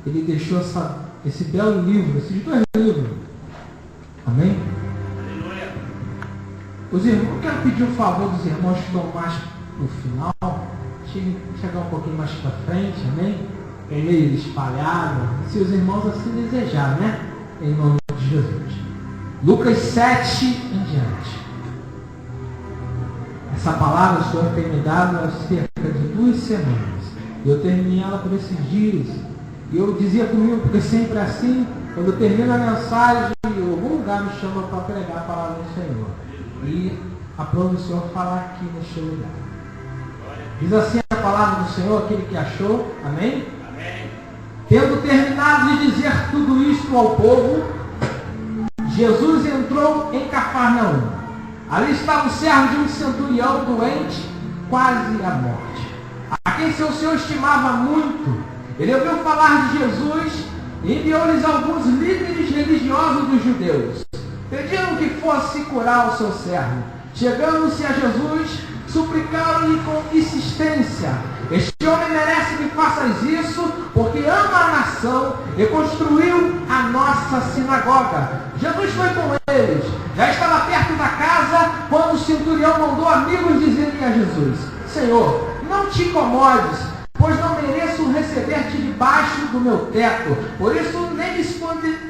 ele deixou esse belo livro, esses 2 livros. Amém? Os irmãos, eu quero pedir um favor dos irmãos que estão mais no final, chegar um pouquinho mais para frente, amém? É meio espalhado, se os irmãos assim desejarem, né? Em nome de Jesus. Lucas 7 em diante. Essa palavra o Senhor tem me dado há cerca de 2 semanas. Eu terminei ela por esses dias. E eu dizia comigo, porque sempre é assim, quando eu termino a mensagem, algum lugar me chama para pregar a palavra do Senhor. E aprove o Senhor falar aqui neste lugar. Diz assim a palavra do Senhor, aquele que achou, amém? Amém. Tendo terminado de dizer tudo isto ao povo, Jesus entrou em Cafarnaum. Ali estava o servo de um centurião doente, quase à morte, a quem seu senhor estimava muito. Ele ouviu falar de Jesus e enviou-lhes alguns líderes religiosos dos judeus. Pediram que fosse curar o seu servo. Chegando-se a Jesus, suplicaram-lhe com insistência: este homem merece que faças isso, porque ama a nação e construiu a nossa sinagoga. Jesus foi com eles. Já estava perto da casa, quando o centurião mandou amigos dizerem a Jesus: Senhor, não te incomodes, pois não mereço receber-te debaixo do meu teto. Por isso nem me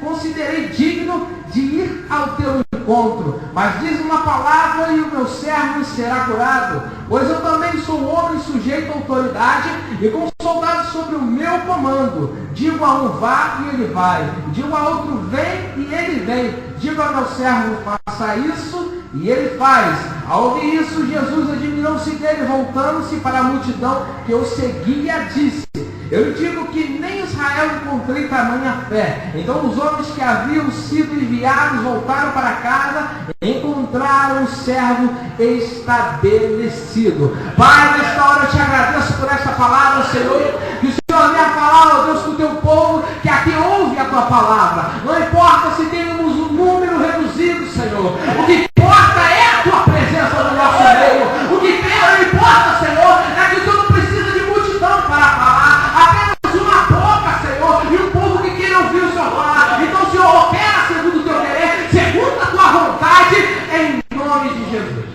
considerei digno de ir ao teu encontro. Mas diz uma palavra e o meu servo será curado. Pois eu também sou homem sujeito à autoridade e com soldados sobre o meu comando. Digo a um vá e ele vai. Digo a outro vem e ele vem. Digo ao meu servo faça isso e ele faz. Ao ouvir isso, Jesus admirou-se dele, voltando-se para a multidão que o seguia, disse: eu digo que nem Israel encontrei tamanha fé. Então os homens que haviam sido enviados voltaram para casa e encontraram o servo estabelecido. Pai, nesta hora eu te agradeço por esta palavra, Senhor. Que o Senhor venha falar, ó Deus, com o teu povo que aqui ouve a tua palavra. Não importa se temos um número reduzido, Senhor. O que importa é a tua presença no nosso meio. O que não importa, Senhor, é que o Senhor não precisa de multidão para falar. Apenas uma boca, Senhor, e um povo que queira ouvir o Senhor falar. Então, Senhor, opera segundo o teu querer, segundo a tua vontade, em nome de Jesus.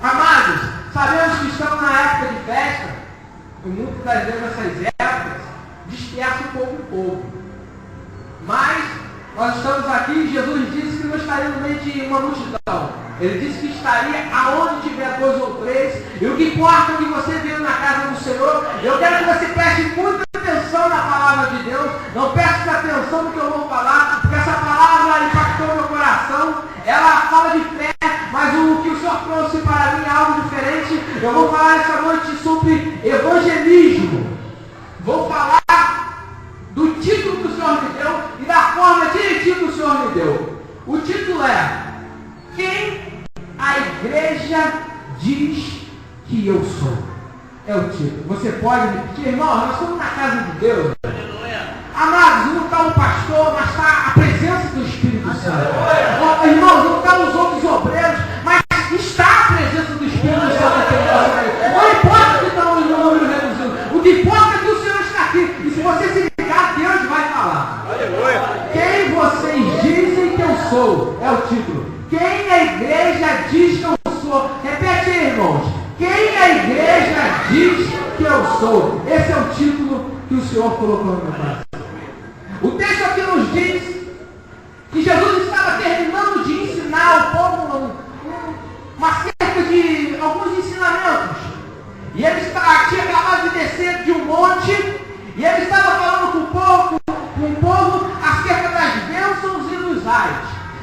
Amados, sabemos que estamos na época de festa, e muitas das vezes essas épocas dispersam um pouco o povo. Mas nós estamos aqui e Jesus disse que não estaria no meio de uma multidão. Ele disse que estaria aonde tiver 2 ou 3. E o que importa é que você veio na casa do Senhor. Eu quero que você preste muita atenção na palavra de Deus. Não preste atenção no que eu vou falar, porque essa palavra impactou meu coração. Ela fala de fé, mas o que o Senhor trouxe para mim é algo diferente. Eu vou falar essa noite sobre evangelismo. Vou falar do título que o Senhor me deu e da forma direitinho que o Senhor me deu. O título é: quem a igreja diz que eu sou? É o título. Você pode repetir, irmão? Nós estamos na casa de Deus. Amados, não está o pastor, mas está a presença do Espírito Santo. Irmãos, não estão os outros obreiros, mas está a presença do Espírito Santo. Não importa que estamos no número reduzido. O que importa é que o Senhor está aqui. E se você se ligar, Deus vai falar. Quem vocês dizem que eu sou? É o título. Quem a igreja diz que eu sou? Repete aí, irmãos. Quem a igreja diz que eu sou? Esse é o título que o Senhor colocou no meu coração. O texto aqui nos diz que Jesus estava terminando de ensinar ao povo acerca de alguns ensinamentos. E ele tinha acabado de descer de um monte e ele estava falando com o povo acerca das bênçãos e dos ais.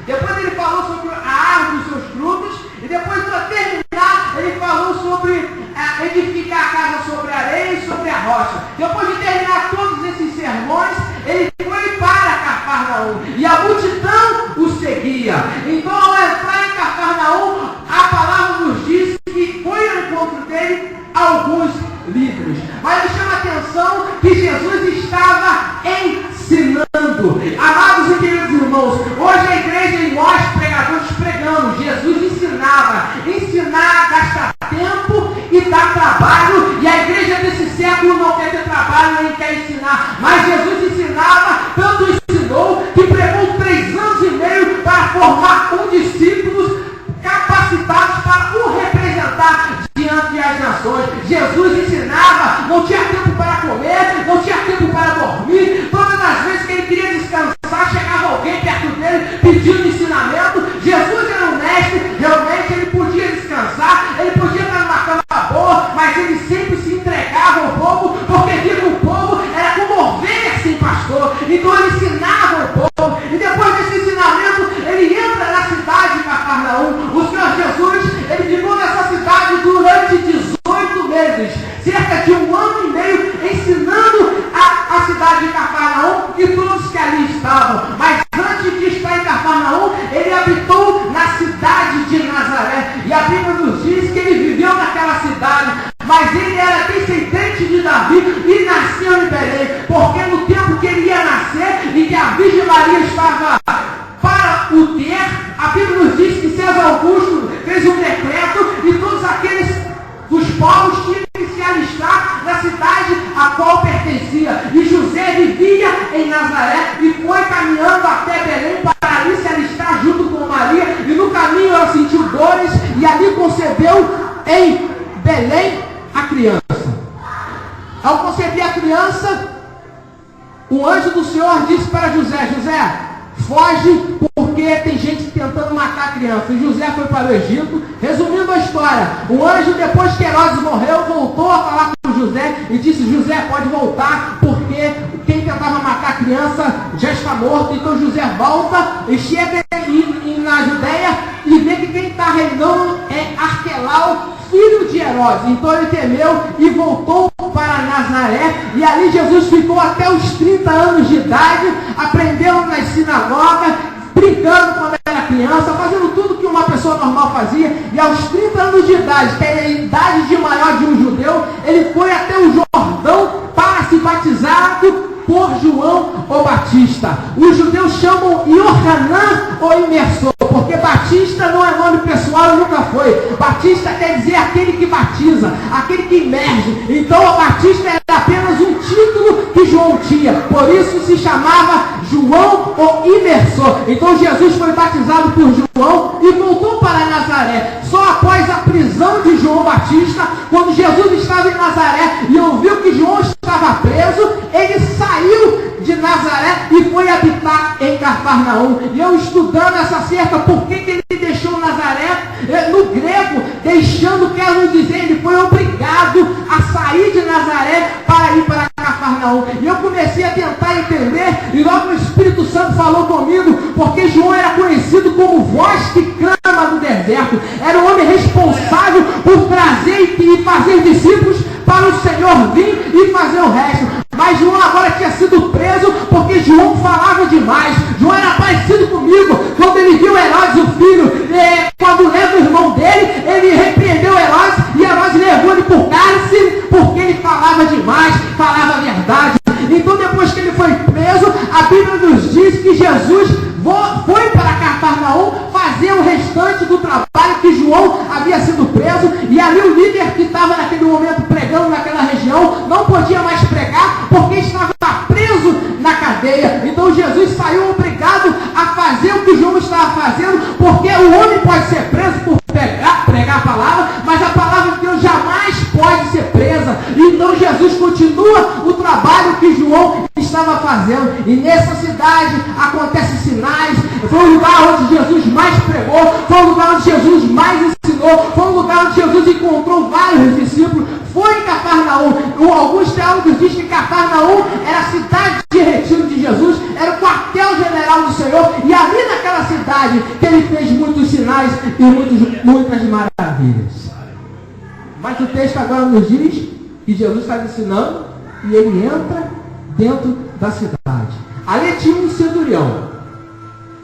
Depois ele falou sobre a árvore e os seus frutos. E depois, para terminar, ele falou sobre edificar a casa sobre a areia e sobre a rocha. Depois de terminar todos esses sermões, ele foi para Cafarnaum. E a multidão o seguia. Então, ao entrar em Cafarnaum, a palavra nos diz que foi ao encontro dele alguns líderes. Mas me chama a atenção que Jesus estava ensinando. Amados e queridos irmãos, hoje a igreja e nós, pregadores, pregamos. Jesus ensinava. Ensinar gasta tempo e dá trabalho. E a igreja desse século não quer ter trabalho nem quer ensinar. José vivia em Nazaré e foi caminhando até Belém para ali se alistar junto com Maria. E no caminho ela sentiu dores e ali concebeu em Belém a criança. Ao conceber a criança, o anjo do Senhor disse para José: José, foge porque tem gente tentando matar a criança. E José foi para o Egito. Resumindo a história, o anjo, depois que Herodes morreu, voltou a falar com José e disse: José, pode voltar, porque quem tentava matar a criança já está morto. Então José volta e chega na Judeia e vê que quem está reinando é Arquelau, filho de Herodes. Então ele temeu e voltou para Nazaré, e ali Jesus ficou até os 30 anos de idade, aprendendo nas sinagogas, brincando quando era criança, fazendo tudo que uma pessoa normal fazia. E aos 30 anos de idade, que é a idade de maior de um judeu, ele foi até o Jordão para se batizar por João o Batista. Os judeus chamam Yohanan o imersor, porque Batista não é nome pessoal e nunca foi. Batista quer dizer aquele que batiza, aquele que imerge. Então o Batista era apenas um título que João tinha, por isso se chamava João o imersor. Então Jesus foi batizado por João e voltou para Nazaré. Só após a prisão de João Batista, quando Jesus estava em Nazaré e ouviu que João estava preso, ele saiu de Nazaré e foi habitar em Cafarnaum. E eu estudando essa cerca, por que ele deixou Nazaré? No grego, deixando, quer nos dizer, ele foi obrigado a sair de Nazaré para ir para Cafarnaum. E eu comecei a tentar entender, e logo o Espírito Santo falou comigo, porque João era conhecido como voz que clama do deserto. Era um homem responsável por trazer e fazer discípulos para o Senhor vir e fazer o resto. Mas João agora tinha sido preso porque João falava demais. João era parecido comigo. Quando ele viu Herodes, o filho, quando leva o irmão dele, ele repreendeu Herodes e Herodes levou ele por cárcere porque ele falava demais, falava a verdade. Então depois que ele foi preso, a Bíblia nos diz que Jesus foi para Cafarnaum fazer o restante do trabalho que João havia sido preso, e ali o líder que estava naquele momento pregando naquela região não podia mais pregar porque estava preso na cadeia. Então Jesus saiu obrigado a fazer o que João estava fazendo, porque o homem pode ser preso por pregar a palavra, mas a palavra de Deus jamais pode ser presa. Então Jesus continua o trabalho que João estava fazendo, e nessa cidade acontecem sinais. Foi o lugar onde Jesus mais pregou, foi o lugar onde Jesus mais ensinou, foi o lugar onde Jesus encontrou vários discípulos. Foi em Cafarnaum. Alguns teólogos dizem que Cafarnaum era a cidade de retiro de Jesus, era o quartel-general do Senhor, e ali naquela cidade que ele fez muitos sinais e muitas maravilhas. Mas o texto agora nos diz que Jesus está ensinando e ele entra dentro da cidade. Ali tinha um centurião.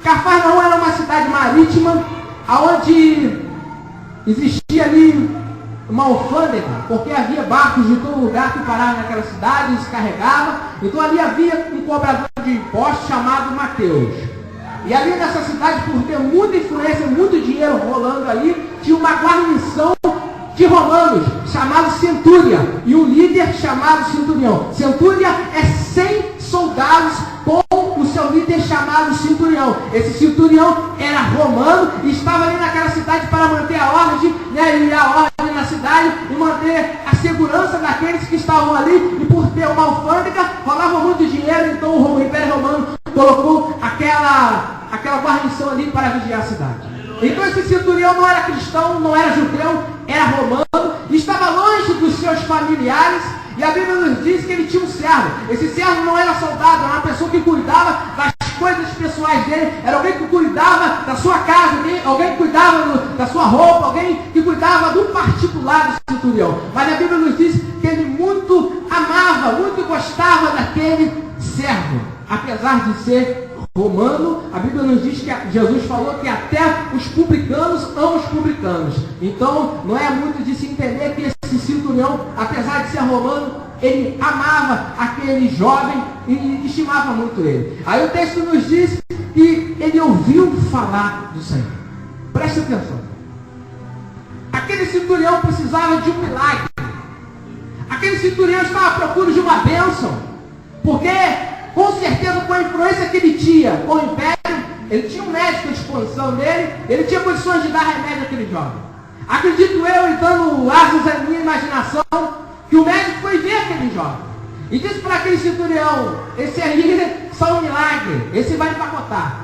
Cafarnaum era uma cidade marítima, onde existia ali uma alfândega, porque havia barcos de todo lugar que paravam naquela cidade e se carregavam. Então ali havia um cobrador de impostos chamado Mateus. E ali nessa cidade, por ter muita influência, muito dinheiro rolando ali, tinha uma guarnição de romanos, chamado Centúria, e um líder chamado Centurião. Centúria é 100 soldados com o seu líder chamado Centurião. Esse Centurião era romano e estava ali naquela cidade para manter a ordem, e a ordem na cidade e manter a segurança daqueles que estavam ali. E por ter uma alfândega, rolava muito dinheiro, então o Império Romano colocou aquela guarnição ali para vigiar a cidade. Então esse centurião não era cristão, não era judeu, era romano, estava longe dos seus familiares, e a Bíblia nos diz que ele tinha um servo. Esse servo não era soldado, era uma pessoa que cuidava das coisas pessoais dele, era alguém que cuidava da sua casa, alguém que cuidava da sua roupa, alguém que cuidava do particular do centurião. Mas a Bíblia nos diz que ele muito amava, muito gostava daquele servo, apesar de ser romano. A Bíblia nos diz que Jesus falou que até os publicanos amam os publicanos. Então não é muito de se entender que esse centurião, apesar de ser romano, ele amava aquele jovem e estimava muito ele. Aí o texto nos diz que ele ouviu falar do Senhor. Preste atenção. Aquele centurião precisava de um milagre. Aquele centurião estava à procura de uma bênção. Porque, com certeza, com a influência que ele tinha com o império, ele tinha um médico à disposição dele, ele tinha condições de dar remédio àquele jovem. Acredito eu, então, asas à minha imaginação, que o médico foi ver aquele jovem. E disse para aquele centurião, esse aí é só um milagre, esse vai empacotar.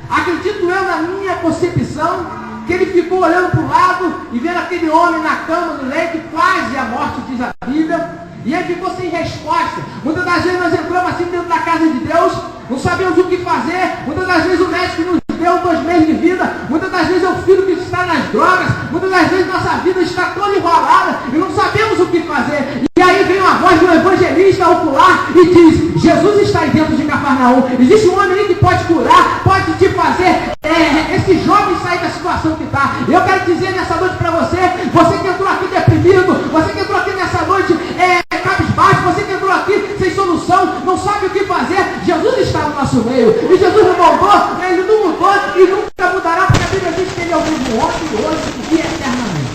Acredito eu, na minha concepção, que ele ficou olhando para o lado e vendo aquele homem na cama, no leito, quase à morte, diz a Bíblia, e ele ficou sem resposta. Muitas das vezes nós entramos assim dentro da casa de Deus, não sabemos o que fazer. Muitas das vezes o médico nos deu 2 meses de vida, muitas das vezes é o filho que está nas drogas, muitas das vezes nossa vida está toda enrolada e não sabemos o que fazer. E aí vem uma voz de um evangelista ocular e diz: Jesus está aí dentro de Cafarnaum, existe um homem aí que pode curar, pode te fazer esse jovem sair da situação que está. Eu quero dizer nessa noite para você, você que entrou aqui deprimido, você que entrou aqui nessa noite cabisbaixo, você que entrou aqui sem solução, não sabe o que fazer, Jesus está no nosso meio, e Jesus não mudou, ele não mudou e nunca mudará, porque a Bíblia diz que ele é o mesmo ontem, hoje e eternamente.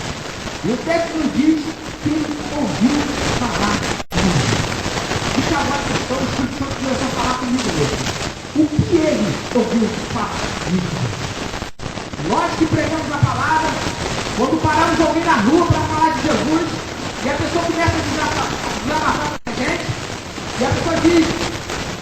E o texto nos diz que ele ouviu falar de Jesus. E chamou a questão, o Espírito Santo começou a falar comigo hoje. O que ele ouviu falar de Jesus? Nós que pregamos a palavra, quando paramos alguém na rua para falar de Jesus, e a pessoa começa a desabafar com a gente, e a pessoa diz: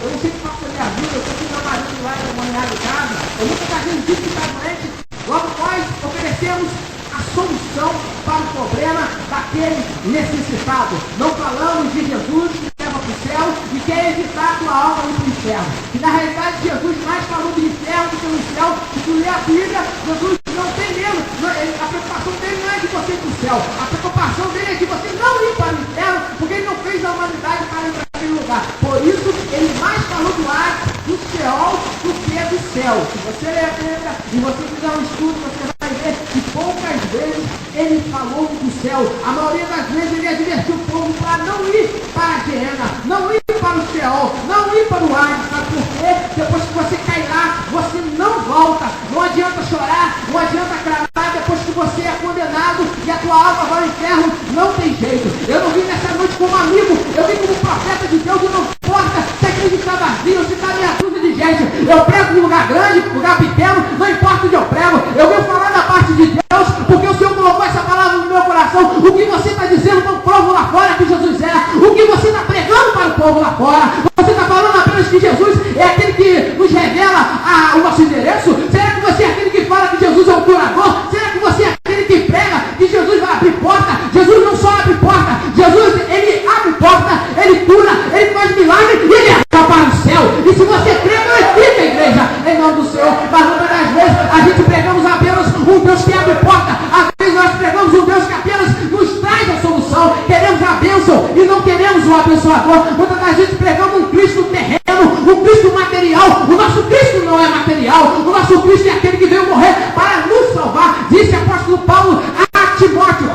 eu não sei o que faço na minha vida, eu estou com meu marido lá na manhã de casa, eu nunca casei disso que está doente. Logo nós oferecemos a solução para o problema daquele necessitado. Não falamos de Jesus que leva para o céu e quer evitar a tua alma ir para o inferno. E na realidade Jesus mais falou do inferno do que do céu. Se tu ler a Bíblia, Jesus não tem medo. A preocupação dele não é de você ir para o céu. A preocupação dele é de você não ir para o inferno, porque ele não fez a humanidade para ir para aquele lugar. Por isso, ele mais falou do ar, do céu, do que do céu. Se você ler a Bíblia e você fizer um estudo, você vai ver que poucas vezes ele falou do céu. A maioria das vezes ele advertiu o povo para não ir para a Geena, não ir para o céu, não ir para o ar. Sabe por quê? Depois que você cai lá, você não volta. Não adianta chorar, não adianta clamar. Depois que você é condenado e a tua alma vai ao inferno, não tem jeito. Eu não vim nessa noite como amigo, eu vim como profeta de Deus. E não importa se a igreja está vazia, se está meia dúzia de gente. Eu prego em lugar grande, lugar pequeno, não importa onde eu prego. Eu venho falar da parte de Deus, porque o Senhor colocou essa palavra no meu coração. O que você está dizendo para o povo lá fora que Jesus é? O que você está pregando para o povo lá fora? Você está falando apenas que Jesus é aquele que nos revela o nosso endereço? Será que você é aquele que fala que Jesus é o curador? Será que você é aquele que prega que Jesus vai abrir porta? Jesus não só abre porta, Jesus, ele abre porta, ele cura, ele faz milagre e ele leva para o céu. E se você crê, glorifica a igreja em nome do Senhor. Mas muitas das vezes a gente pregamos apenas um Deus que abre porta. Às vezes nós pregamos um Deus que apenas nos traz a solução. Queremos a bênção e não queremos o abençoador. Muitas das vezes pregamos um Cristo terreno, um Cristo material. O nosso Cristo não é material. O nosso Cristo é aquele que veio morrer para nos salvar. Disse o apóstolo Paulo a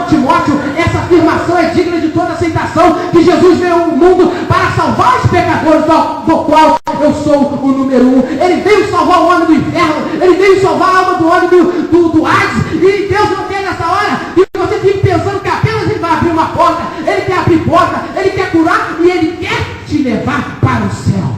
Timóteo, essa afirmação é digna de toda aceitação, que Jesus veio ao mundo para salvar os pecadores, do qual eu sou o número 1. Ele veio salvar o homem do inferno, ele veio salvar a alma do homem do Hades. E Deus não tem nessa hora que você fique pensando que apenas ele vai abrir uma porta. Ele quer abrir porta, ele quer curar e ele quer te levar para o céu.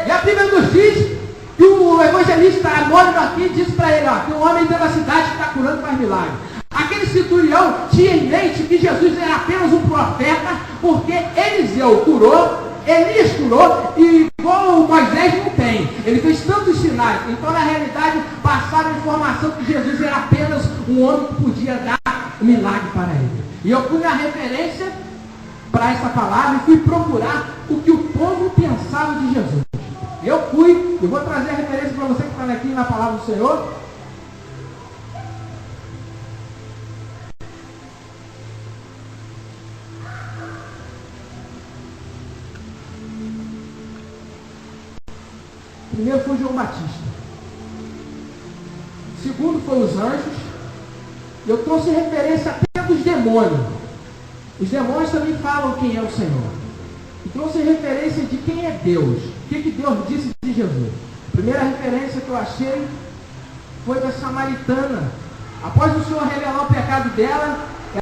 E a Bíblia nos diz que o evangelista anônimo aqui disse para ele, que um homem dentro da cidade que está curando faz milagre. Aquele centurião tinha em mente que Jesus era apenas um profeta, porque Eliseu curou, Elias curou, e igual Moisés não tem. Ele fez tantos sinais. Então, na realidade, passaram a informação que Jesus era apenas um homem que podia dar um milagre para ele. E eu fui na referência para essa palavra e fui procurar o que o povo pensava de Jesus. Eu vou trazer a referência para você que está aqui na palavra do Senhor. Primeiro foi João Batista. Segundo foi os anjos. Eu trouxe referência até dos demônios. Os demônios também falam quem é o Senhor. E trouxe referência de quem é Deus. O que Deus disse de Jesus? A primeira referência que eu achei foi da samaritana. Após o Senhor revelar o pecado dela,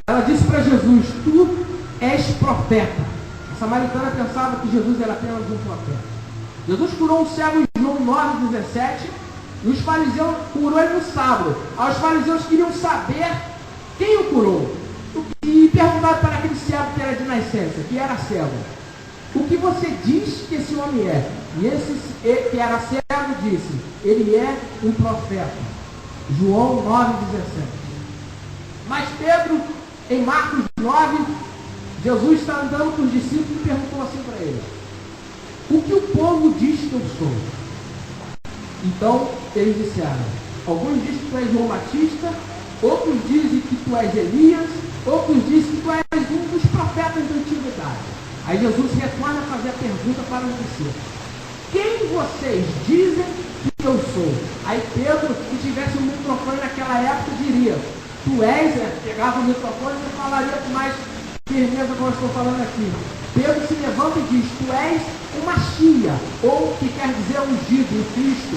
ela disse para Jesus: tu és profeta. samaritana pensava que Jesus era apenas um profeta. Jesus curou um cego em João 9,17, e os fariseus curou ele no sábado. Aí os fariseus queriam saber quem o curou. E perguntaram para aquele cego que era de nascença, que era cego: o que você diz que esse homem é? E esse que era cego disse: ele é um profeta. João 9,17. Mas Pedro, em Marcos 9, Jesus está andando com os discípulos e perguntou assim para ele: o que o povo diz que eu sou? Então eles disseram: alguns dizem que tu és João Batista, outros dizem que tu és Elias, outros dizem que tu és um dos profetas da antiguidade. Aí Jesus retorna a fazer a pergunta para os discípulos: quem vocês dizem que eu sou? Aí Pedro, se tivesse um microfone naquela época, diria: tu és, pegava o microfone e falaria com mais firmeza como eu estou falando aqui. Pedro se levanta e diz: tu és o Machia, ou que quer dizer ungido, o Cristo.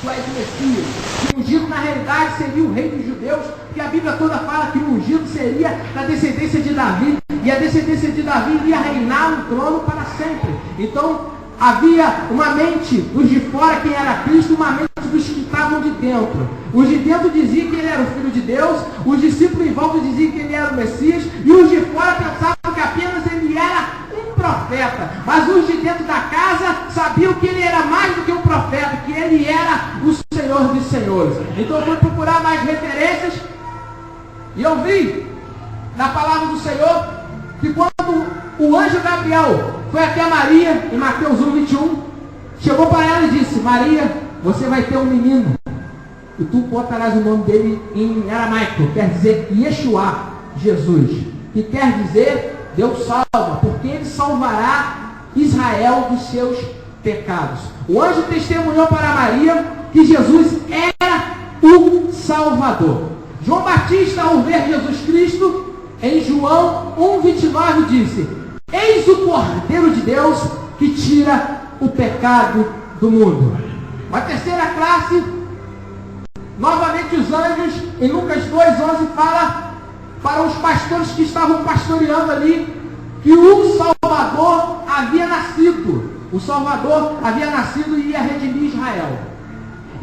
Tu és o Messias. Que ungido na realidade seria o rei dos judeus, porque a Bíblia toda fala que o ungido seria da descendência de Davi, e a descendência de Davi iria reinar no trono para sempre. Então havia uma mente dos de fora quem era Cristo, uma mente dos que estavam de dentro. Os de dentro diziam que ele era o Filho de Deus, os discípulos em volta diziam que ele era o Messias, e os de fora pensavam que apenas ele era um profeta. Mas os de dentro da casa sabiam que ele era mais do que um profeta, que ele era o Senhor dos Senhores. Então eu fui procurar mais referências, e eu vi na palavra do Senhor que quando o anjo Gabriel foi até Maria, em Mateus 1:21, chegou para ela e disse: Maria, você vai ter um menino, e tu botarás o nome dele em aramaico, quer dizer Yeshua, Jesus, que quer dizer Deus salva, porque ele salvará Israel dos seus pecados. O anjo testemunhou para Maria que Jesus era o Salvador. João Batista, ao ver Jesus Cristo, em João 1:29 disse: eis o Cordeiro de Deus que tira o pecado do mundo. Uma terceira classe, novamente os anjos, em Lucas 2:11 fala para os pastores que estavam pastoreando ali, que o Salvador havia nascido. O Salvador havia nascido e ia redimir Israel.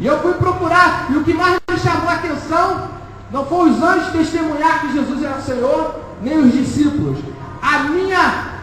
E eu fui procurar, e o que mais me chamou a atenção não foi os anjos testemunhar que Jesus era o Senhor, nem os discípulos.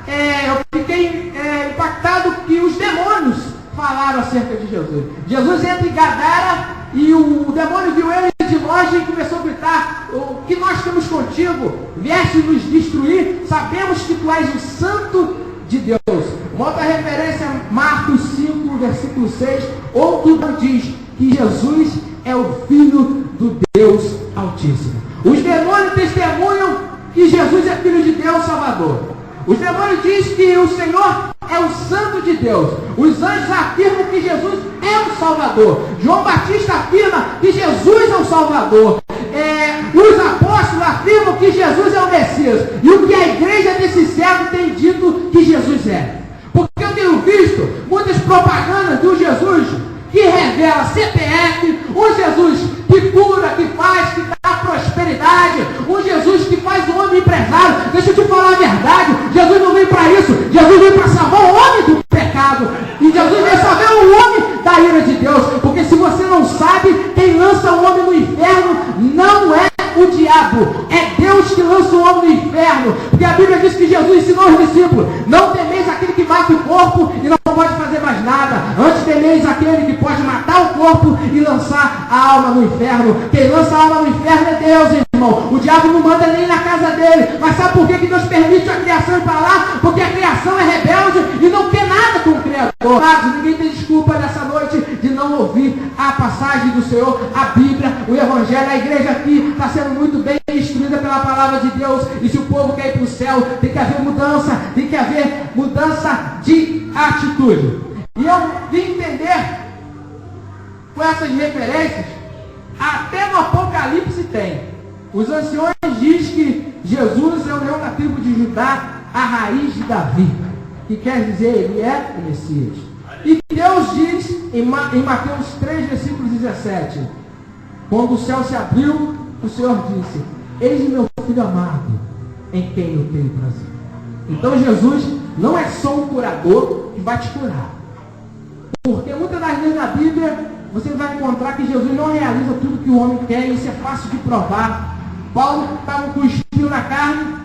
Eu fiquei impactado que os demônios falaram acerca de Jesus. Jesus entra em Gadara e o demônio viu ele de longe e começou a gritar: o que nós temos contigo? Vieste nos destruir? Sabemos que tu és o Santo de Deus. Uma outra referência, Marcos 5, versículo 6, outro diz que Jesus é o Filho do Deus Altíssimo. Os demônios testemunham que Jesus é Filho de Deus Salvador. Os demônios dizem que o Senhor é o Santo de Deus. Os anjos afirmam que Jesus é o Salvador. João Batista afirma que Jesus é o Salvador. Os apóstolos afirmam que Jesus é o Messias. E o que a igreja desse século tem dito que Jesus é. Porque eu tenho visto muitas propagandas de um Jesus que revela CPF, um Jesus que cura, que faz, que dá prosperidade, um Jesus que faz o homem empresário. Deixa eu te falar a verdade, Jesus não veio para isso, Jesus veio para salvar o homem do pecado, e Jesus veio salvar o homem da ira de Deus, porque se você não sabe, quem lança o homem no inferno não é o diabo, é Deus que lança o homem no inferno, porque a Bíblia diz que Jesus ensinou aos discípulos: não temeis aquele que mata o corpo e não pode fazer mais nada, antes temeis aquele que pode matar o corpo e lançar a alma no inferno. Quem lança a alma no inferno é Deus, irmão. O diabo não manda nem na casa dele. Mas sabe por que Deus permite a criação ir para lá? Porque a criação é rebelde e não quer nada com o Criador. Mas ninguém tem desculpa nessa noite de não ouvir a passagem do Senhor, a Bíblia, o Evangelho. A igreja aqui está sendo muito bem instruída pela palavra de Deus, e se o povo quer ir para o céu, tem que haver mudança, tem que haver mudança de atitude. E eu vim entender com essas referências, até no Apocalipse tem. Os anciões dizem que Jesus é o leão da tribo de Judá, a raiz de Davi, que quer dizer ele é o Messias. E Deus diz em Mateus 3, versículo 17, quando o céu se abriu, o Senhor disse: eis meu filho amado, em quem eu tenho prazer. Então Jesus não é só um curador que vai te curar. Porque muitas das vezes na Bíblia você vai encontrar que Jesus não realiza tudo que o homem quer, e isso é fácil de provar. Paulo estava com o espinho na carne,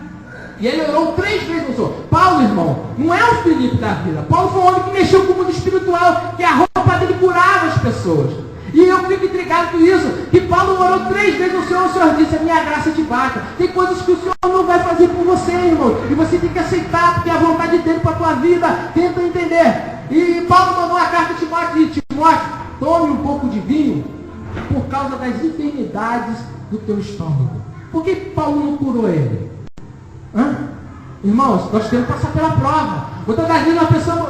e ele orou 3 vezes ao Senhor. Paulo, irmão, não é o Filipe da vida. Paulo foi um homem que mexeu com o mundo espiritual, que a roupa dele curava as pessoas. E eu fico intrigado com isso, que Paulo orou 3 vezes ao Senhor, o Senhor disse, a minha graça te basta. Tem coisas que o Senhor não vai fazer por você, irmão, e você tem que aceitar, porque é a vontade dele para a tua vida. Tenta entender. E Paulo mandou uma carta a Timóteo, tome um pouco de vinho por causa das enfermidades do teu estômago. Por que Paulo não curou ele? Irmãos, nós temos que passar pela prova. Muitas das vezes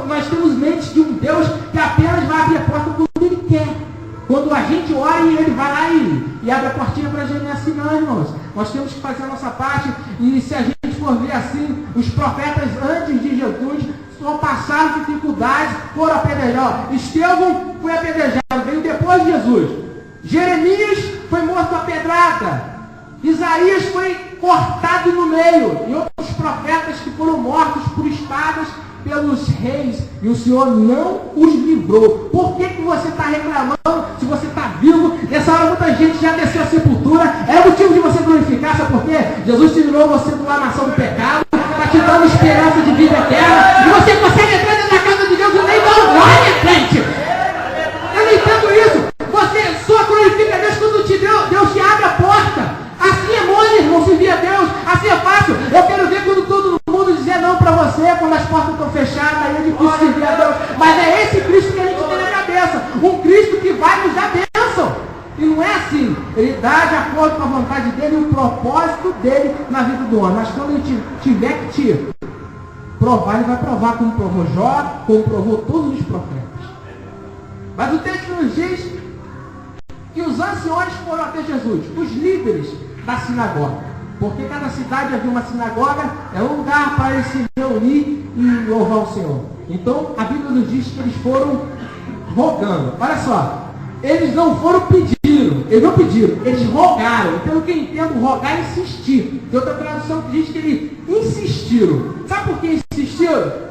nós temos mente de um Deus que apenas vai abrir a porta quando ele quer. Quando a gente ora e ele vai lá e abre a portinha para a gente, não é assim não, irmãos. Nós temos que fazer a nossa parte, e se a gente for ver assim, os profetas antes de Jesus só passaram dificuldades, foram apedrejados. Estevão foi apedrejado, veio depois de Jesus. Jeremias foi morto a pedrada. Isaías foi cortado no meio. E outros profetas que foram mortos por espadas pelos reis. E o Senhor não os livrou. Por que você está reclamando se você está vivo? Nessa hora muita gente já desceu a sepultura. É motivo de você glorificar, sabe por quê? Jesus te livrou você do lamação do pecado, está te dando esperança de vida eterna. E você consegue entrar dentro da casa de Deus e nem dá glória, gente. Eu não entendo isso. Você só glorifica a Deus quando Deus te abre a porta. Assim é mole, irmão, servir a Deus. Assim é fácil. Eu quero ver quando todo mundo dizer não para você, quando as portas estão fechadas, aí é difícil servir a Deus. Mas é esse Cristo que a gente tem na cabeça. Um Cristo que vai nos dar bênção. E não é assim. Ele dá de acordo com a vontade dele e o propósito dele na vida do homem. Mas quando ele tiver que te provar, ele vai provar, como provou Jó, como provou todos os profetas. Mas o texto nos diz que os anciões foram até Jesus, os líderes da sinagoga. Porque cada cidade havia uma sinagoga, é um lugar para eles se reunir e louvar o Senhor. Então a Bíblia nos diz que eles foram rogando. Olha só, eles não foram pedindo, eles não pediram, eles rogaram. Pelo que eu entendo, rogar é insistir. Tem outra tradução que diz que eles insistiram. Sabe por que insistiram?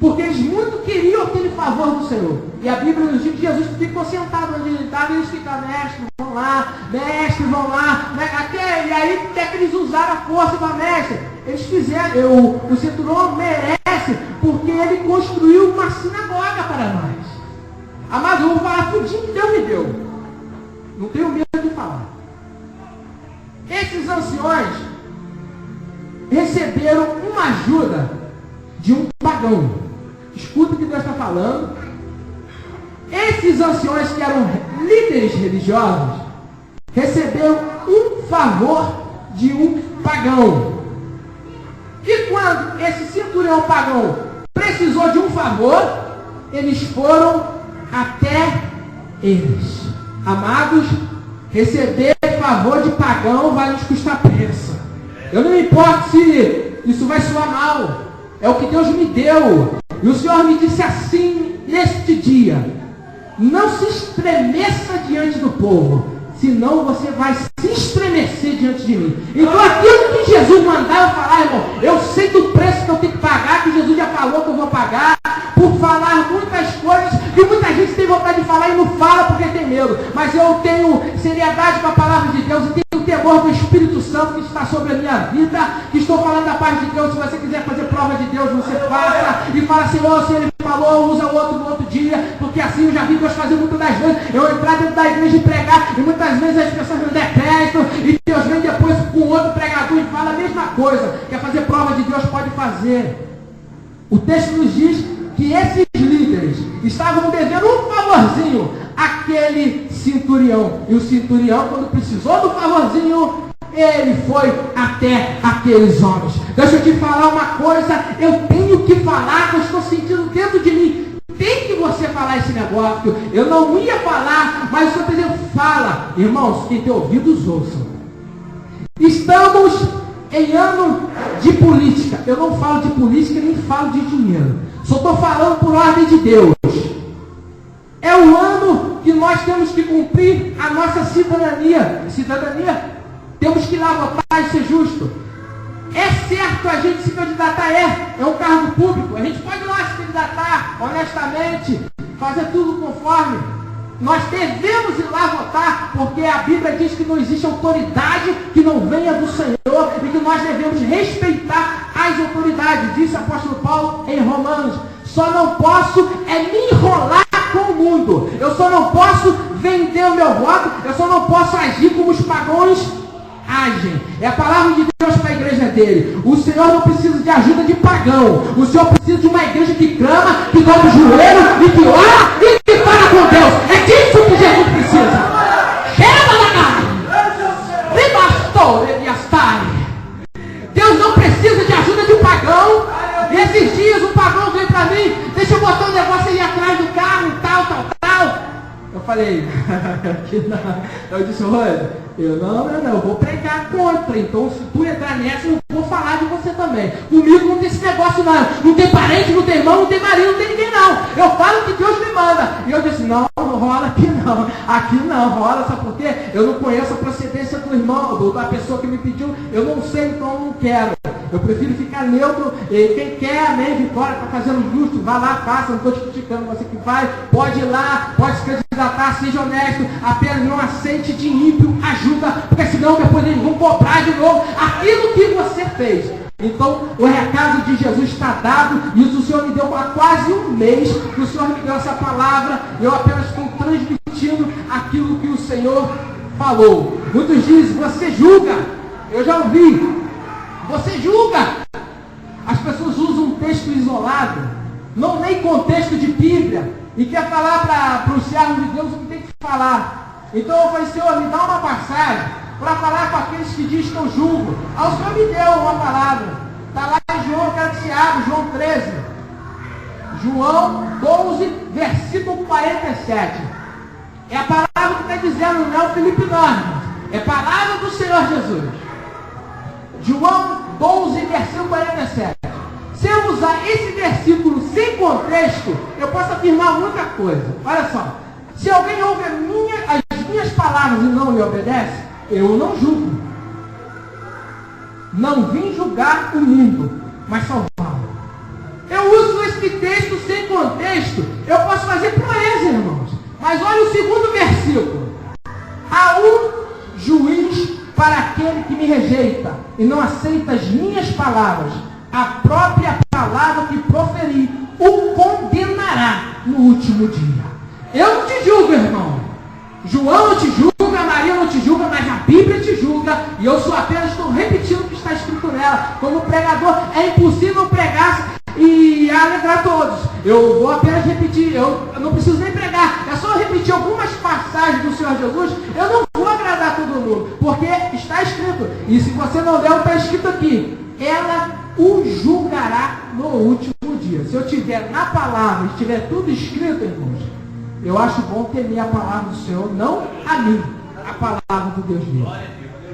Porque eles muito queriam aquele favor do Senhor. E a Bíblia nos diz que Jesus ficou sentado onde ele estava, e eles ficaram, mestre, vão lá, e aí até que eles usaram a força da mestre. Eles fizeram, o centurião merece, porque ele construiu uma sinagoga para nós. Amado, eu vou falar tudinho que Deus me deu. Não tenho medo de falar. Esses anciões receberam uma ajuda de um pagão. Escuta o que Deus está falando. Esses anciões que eram líderes religiosos receberam um favor de um pagão. E quando esse centurião pagão precisou de um favor, eles foram até eles. Amados, receber favor de pagão vai nos custar preço. Eu não me importo se isso vai soar mal. É o que Deus me deu. E o Senhor me disse assim neste dia: não se estremeça diante do povo, senão você vai se estremecer diante de mim. Então aquilo que Jesus mandava falar, irmão, eu sei do preço que eu tenho que pagar, que Jesus já falou que eu vou pagar, por falar muitas coisas que muita gente tem vontade de falar e não fala porque tem medo. Mas eu tenho seriedade com a palavra de Deus e tenho temor do Espírito Santo que está sobre a minha vida, que estou falando da paz de Deus. Se você quiser fazer prova de Deus, você faça e fala, Senhor, se ele falou, usa o outro no outro dia, porque assim eu já vi Deus fazer muitas das vezes. Eu entrar dentro da igreja e pregar, e muitas vezes as pessoas não dão crédito, e Deus vem depois com outro pregador e fala a mesma coisa. Quer fazer prova de Deus, pode fazer. O texto nos diz que esses líderes estavam devendo um favorzinho àquele centurião. E o centurião, quando precisou do favorzinho, ele foi até aqueles homens. Deixa eu te falar uma coisa, eu tenho que falar, que eu estou sentindo dentro de mim. Tem que você falar esse negócio. Eu não ia falar, mas o Senhor está dizendo, fala. Irmãos, quem tem ouvidos, ouçam. Estamos em ano de política. Eu não falo de política, nem falo de dinheiro. Só estou falando por ordem de Deus. É o ano que nós temos que cumprir a nossa cidadania. Temos que ir lá votar e ser justo. É certo a gente se candidatar? É um cargo público. A gente pode lá se candidatar honestamente, fazer tudo conforme. Nós devemos ir lá votar, porque a Bíblia diz que não existe autoridade que não venha do Senhor e que nós devemos respeitar as autoridades. Disse o apóstolo Paulo em Romanos. Só não posso me enrolar com o mundo. Eu só não posso vender o meu voto. Eu só não posso agir como os pagãos agem. É a palavra de Deus para a igreja dele. O Senhor não precisa de ajuda de pagão. O Senhor precisa de uma igreja que clama, que dobra o joelho e que ora e que fala com Deus. É disso que Jesus precisa. Deus não precisa de ajuda de pagão. E esses dias o pagão veio para mim, deixa eu botar um negócio aí atrás do carro, tal. Eu falei, que não. Eu disse, olha, eu vou pregar contra. Então, se tu entrar nessa, eu vou falar de você também. Comigo não tem esse negócio, não. Não tem parente, não tem irmão, não tem marido, não tem ninguém, não. Eu falo o que Deus me manda. E eu disse, não rola aqui não. Aqui não rola, sabe por quê? Eu não conheço a procedência do irmão, da pessoa que me pediu. Eu não sei, então eu não quero. Eu prefiro ficar neutro. E quem quer, amém, vitória, está fazendo justo, vai lá, faça. Não estou te criticando, você que vai, pode ir lá, pode se candidatar, seja honesto, apenas não aceite de ímpio ajuda, porque senão depois eles vão cobrar de novo aquilo que você fez. Então, o recado de Jesus está dado, e isso o Senhor me deu há quase um mês, que o Senhor me deu essa palavra, eu apenas estou transmitindo aquilo que o Senhor falou. Muitos dizem, você julga, eu já ouvi, você julga. As pessoas usam um texto isolado, não nem contexto de Bíblia, e quer falar para os servos de Deus o que tem que falar. Então eu falei, Senhor, me dá uma passagem para falar com aqueles que dizem que eu julgo. Aí o Senhor me deu uma palavra. Está lá em João, quero que se abra, João 13. João 12, versículo 47. É a palavra que está dizendo, não é o Felipe Norman. É a palavra do Senhor Jesus. João 12, versículo 47. Se eu usar esse versículo sem contexto, eu posso afirmar muita coisa. Olha só. Se alguém ouve as minhas palavras e não me obedece, eu não julgo. Não vim julgar o mundo, mas salvá-lo. Eu uso esse texto sem contexto. Eu posso fazer proeza, irmãos. Mas olha o segundo versículo. Há um juiz para aquele que me rejeita e não aceita as minhas palavras. A própria palavra que proferi o condenará no último dia. Eu não te julgo, irmão. João não te julga, Maria não te julga, mas a Bíblia te julga. E eu só apenas estou repetindo o que está escrito nela. Como pregador, é impossível pregar e alegrar todos. Eu vou apenas repetir, eu não preciso nem pregar. É só repetir algumas passagens do Senhor Jesus. Eu não vou agradar todo mundo, porque está escrito. E se você não leu, está escrito aqui. Ela o julgará no último dia. Se eu tiver na palavra, estiver tudo escrito, irmãos, eu acho bom temer a palavra do Senhor, não a mim, a palavra do Deus vivo.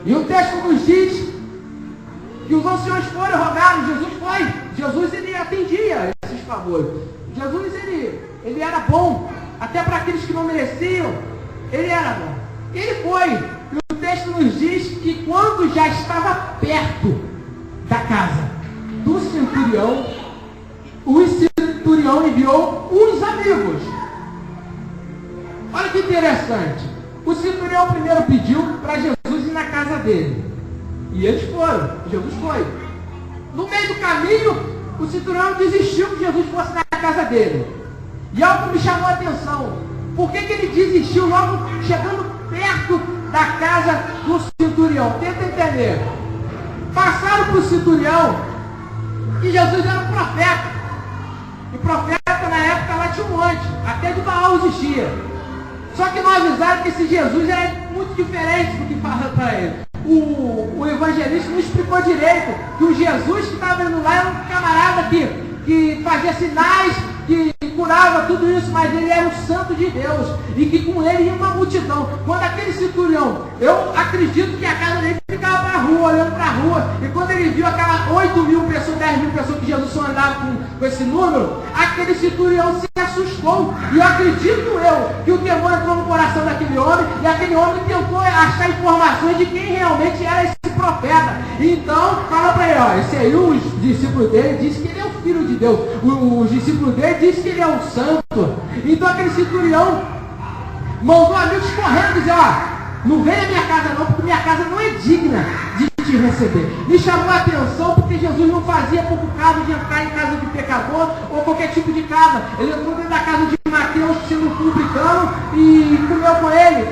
E o texto nos diz que os anciões foram rogaram, Jesus foi. Jesus, ele atendia esses favores. Jesus, ele era bom, até para aqueles que não mereciam, ele era bom. Ele foi. E o texto nos diz que quando já estava perto da casa do centurião, o centurião enviou uns amigos. Olha que interessante. O centurião primeiro pediu para Jesus ir na casa dele. E eles foram. Jesus foi. No meio do caminho, o centurião desistiu que Jesus fosse na casa dele. E algo me chamou a atenção. Por que ele desistiu logo chegando perto da casa do centurião? Tenta entender. Passaram para o centurião que Jesus era um profeta. E profeta na época lá tinha um monte. Até de Baal existia. Só que não avisaram que esse Jesus era muito diferente do que falaram para ele. O evangelista não explicou direito que o Jesus que estava indo lá era um camarada que fazia sinais, que curava tudo isso, mas ele era o santo de Deus, e que com ele ia uma multidão. Quando aquele centurião, eu acredito que a casa dele ficava para a rua, olhando para a rua, e quando ele viu aquelas 8.000 pessoas, 10.000 pessoas que Jesus só andava com esse número, aquele centurião se assustou, e eu acredito que o temor entrou no coração daquele homem, e aquele homem tentou achar informações de quem realmente era esse profeta. Então, fala para ele, ó, esse aí, os discípulos dele dizem que ele é o Filho de Deus. Os discípulos dele dizem que ele é o Santo. Então aquele centurião mandou amigos correndo e dizer, ó, não vem na minha casa não, porque minha casa não é digna de te receber. Me chamou a atenção porque Jesus não fazia pouco caso de entrar em casa de pecador ou qualquer tipo de casa. Ele entrou dentro da casa de Mateus, sendo publicano, e comeu com ele,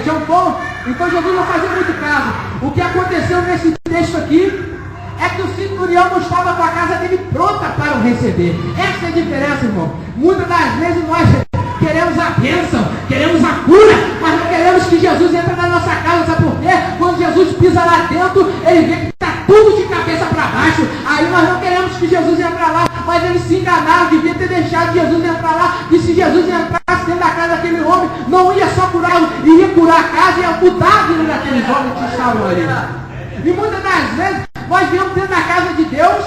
jantou. Então Jesus não fazia muito caso. O que aconteceu nesse texto aqui é que o centurião não estava com a casa dele pronta para o receber. Essa é a diferença, irmão. Muitas das vezes nós queremos a bênção, queremos a cura, mas não queremos que Jesus entre na nossa casa. Sabe por quê? Quando Jesus pisa lá dentro, ele vê que está tudo de cabeça para baixo. Aí nós não queremos que Jesus entre lá, mas eles se enganaram, devia ter deixado Jesus entrar lá. E se Jesus entrasse dentro da casa daquele homem, não ia só curá-lo, iria curar a casa e ia mudar a vida daqueles homens que estavam ali. E muitas das vezes nós viemos dentro da casa de Deus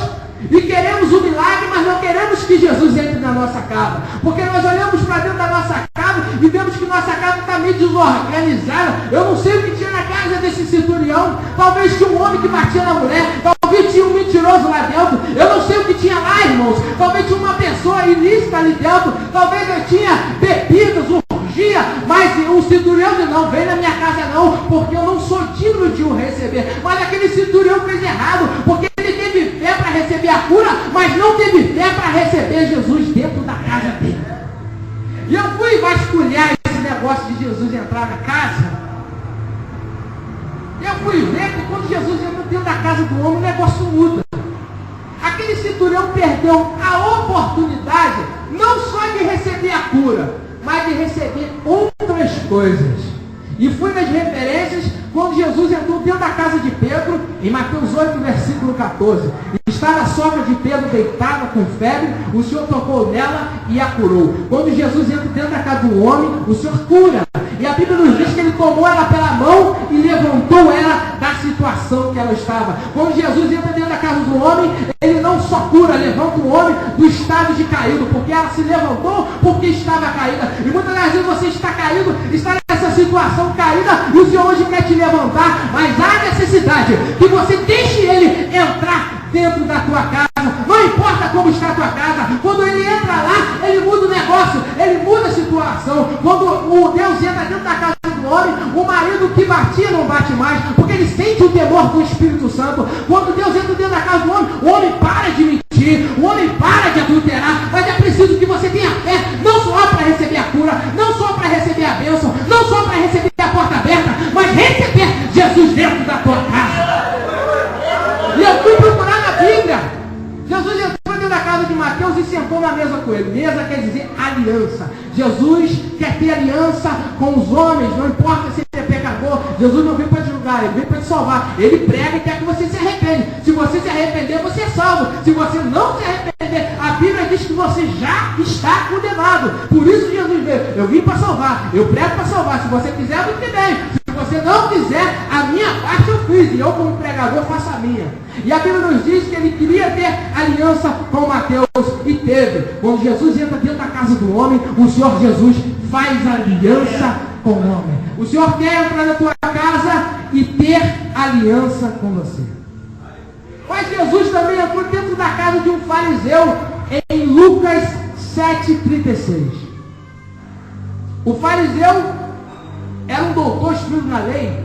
e queremos um milagre, mas não queremos que Jesus entre na nossa casa. Porque nós olhamos para dentro da nossa casa e vemos que nossa casa está meio desorganizada. Eu não sei o que tinha na casa desse centurião. Talvez tinha um homem que batia na mulher. Talvez tinha um mentiroso lá dentro. Eu não sei o que tinha lá, irmãos. Talvez tinha uma pessoa ilícita ali dentro. Talvez eu tinha bebidas, orgia. Mas o centurião disse, não, vem na minha casa não, porque eu não sou digno de o receber. Mas aquele centurião fez errado, porque ele teve fé para receber a cura, mas não teve fé para receber Jesus dentro da casa dele. E eu fui vasculhar esse negócio de Jesus entrar na casa. Eu fui ver que quando Jesus entra dentro da casa do homem, o negócio muda. Aquele centurião perdeu a oportunidade, não só de receber a cura, mas de receber outras coisas. E fui nas referências quando Jesus entrou dentro da casa de Pedro, em Mateus 8, versículo 14. Estava a sogra de Pedro deitada com febre, o Senhor tocou nela e a curou. Quando Jesus entra dentro da casa do homem, o Senhor cura. E a Bíblia nos diz que ele tomou ela pela mão e levantou ela da situação que ela estava. Quando Jesus entra dentro da casa do homem, ele não só cura, levanta o homem do estado de caído, porque ela se levantou porque estava caída. E muitas das vezes você está caído, está nessa situação caída, e o Senhor hoje quer te levantar, mas há necessidade que você deixe ele entrar dentro da tua casa. Não importa como está a tua casa, quando ele entra lá, ele muda o negócio, ele muda a situação. Quando o Deus entra dentro da casa do homem, o marido que batia não bate mais, porque ele sente o temor do Espírito Santo. Quando Deus entra dentro da casa do homem, o homem para de mentir, o homem para de adulterar. Mas é preciso que você tenha fé, não só para receber a cura, não só para receber a bênção, não só para receber a porta aberta, mas receber Jesus dentro da tua casa. E eu fui procurar na Bíblia. Jesus entrou dentro da casa de Mateus e sentou na mesa com ele. Mesa quer dizer aliança. Jesus quer ter aliança com os homens, não importa se ele é pecador. Jesus não veio para te julgar, ele veio para te salvar. Ele prega e quer que você se arrepende. Se você se arrepender, você é salvo. Se você não se arrepender, a Bíblia diz que você já está condenado. Por isso Jesus veio. Eu vim para salvar, eu prego para salvar. Se você quiser, muito bem. Se você não quiser, a minha parte eu fiz. E eu, como pregador, faço a minha. E a Bíblia nos diz que ele queria ter aliança com Mateus, e teve. Quando Jesus entra dentro da casa do homem, o Senhor Jesus faz aliança com o homem. O Senhor quer entrar na tua casa e ter aliança com você. Mas Jesus também entrou dentro da casa de um fariseu em Lucas 7,36. O fariseu era um doutor instruído na lei.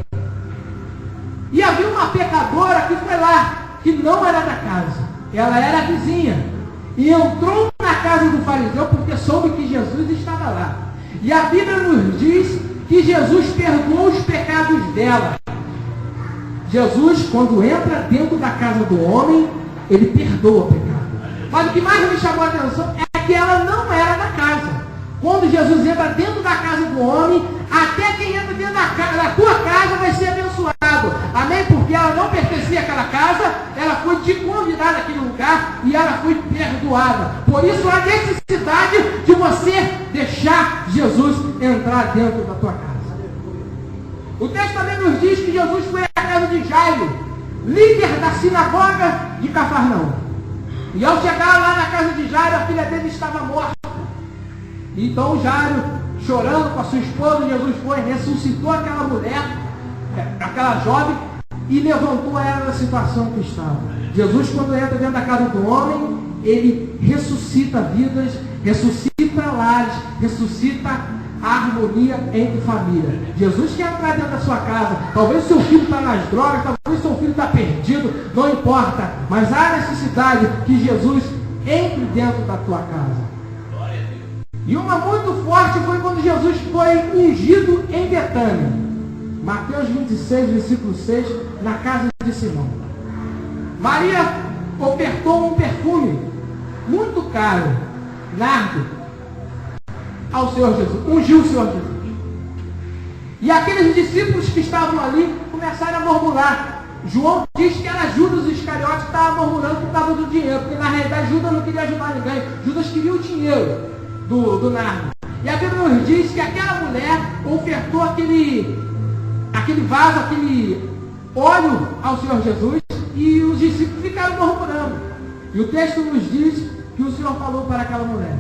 E havia uma pecadora que foi lá, que não era da casa. Ela era vizinha. E entrou na casa do fariseu porque soube que Jesus estava lá. E a Bíblia nos diz que Jesus perdoou os pecados dela. Jesus, quando entra dentro da casa do homem, ele perdoa o pecado. Mas o que mais me chamou a atenção é que ela não era da casa. Quando Jesus entra dentro da casa do homem, até quem entra dentro da tua casa vai ser abençoado. Amém? Porque ela não pertencia àquela casa, ela foi te convidar naquele lugar e ela foi perdoada. Por isso há necessidade de você deixar Jesus entrar dentro da tua casa. O texto também nos diz que Jesus foi à casa de Jairo, líder da sinagoga de Cafarnaum. E ao chegar lá na casa de Jairo, a filha dele estava morta. Então Jairo, chorando com a sua esposa, Jesus foi, ressuscitou aquela mulher, aquela jovem, e levantou ela da situação que estava. Jesus, quando entra dentro da casa do homem, ele ressuscita vidas, ressuscita lares, ressuscita a harmonia entre família. Jesus quer entrar dentro da sua casa. Talvez seu filho está nas drogas, talvez seu filho está perdido, não importa. Mas há necessidade que Jesus entre dentro da tua casa. E uma muito forte foi quando Jesus foi ungido em Betânia. Mateus 26, versículo 6, na casa de Simão. Maria ofertou um perfume muito caro, nardo, ao Senhor Jesus, ungiu o Senhor Jesus. E aqueles discípulos que estavam ali começaram a murmurar. João diz que era Judas Iscariote que estava murmurando por causa do dinheiro, porque na realidade Judas não queria ajudar ninguém, Judas queria o dinheiro do nardo. E a Bíblia nos diz que aquela mulher ofertou aquele vaso, aquele óleo ao Senhor Jesus, e os discípulos ficaram murmurando. E o texto nos diz que o Senhor falou para aquela mulher,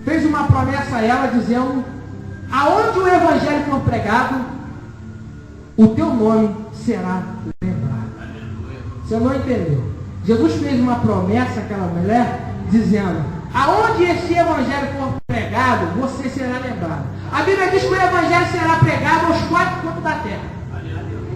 fez uma promessa a ela, dizendo: aonde o evangelho for pregado, o teu nome será lembrado. Você não entendeu? Jesus fez uma promessa àquela mulher, dizendo: aonde esse evangelho for pregado, você será lembrado. A Bíblia diz que o evangelho será pregado aos 4 cantos da terra.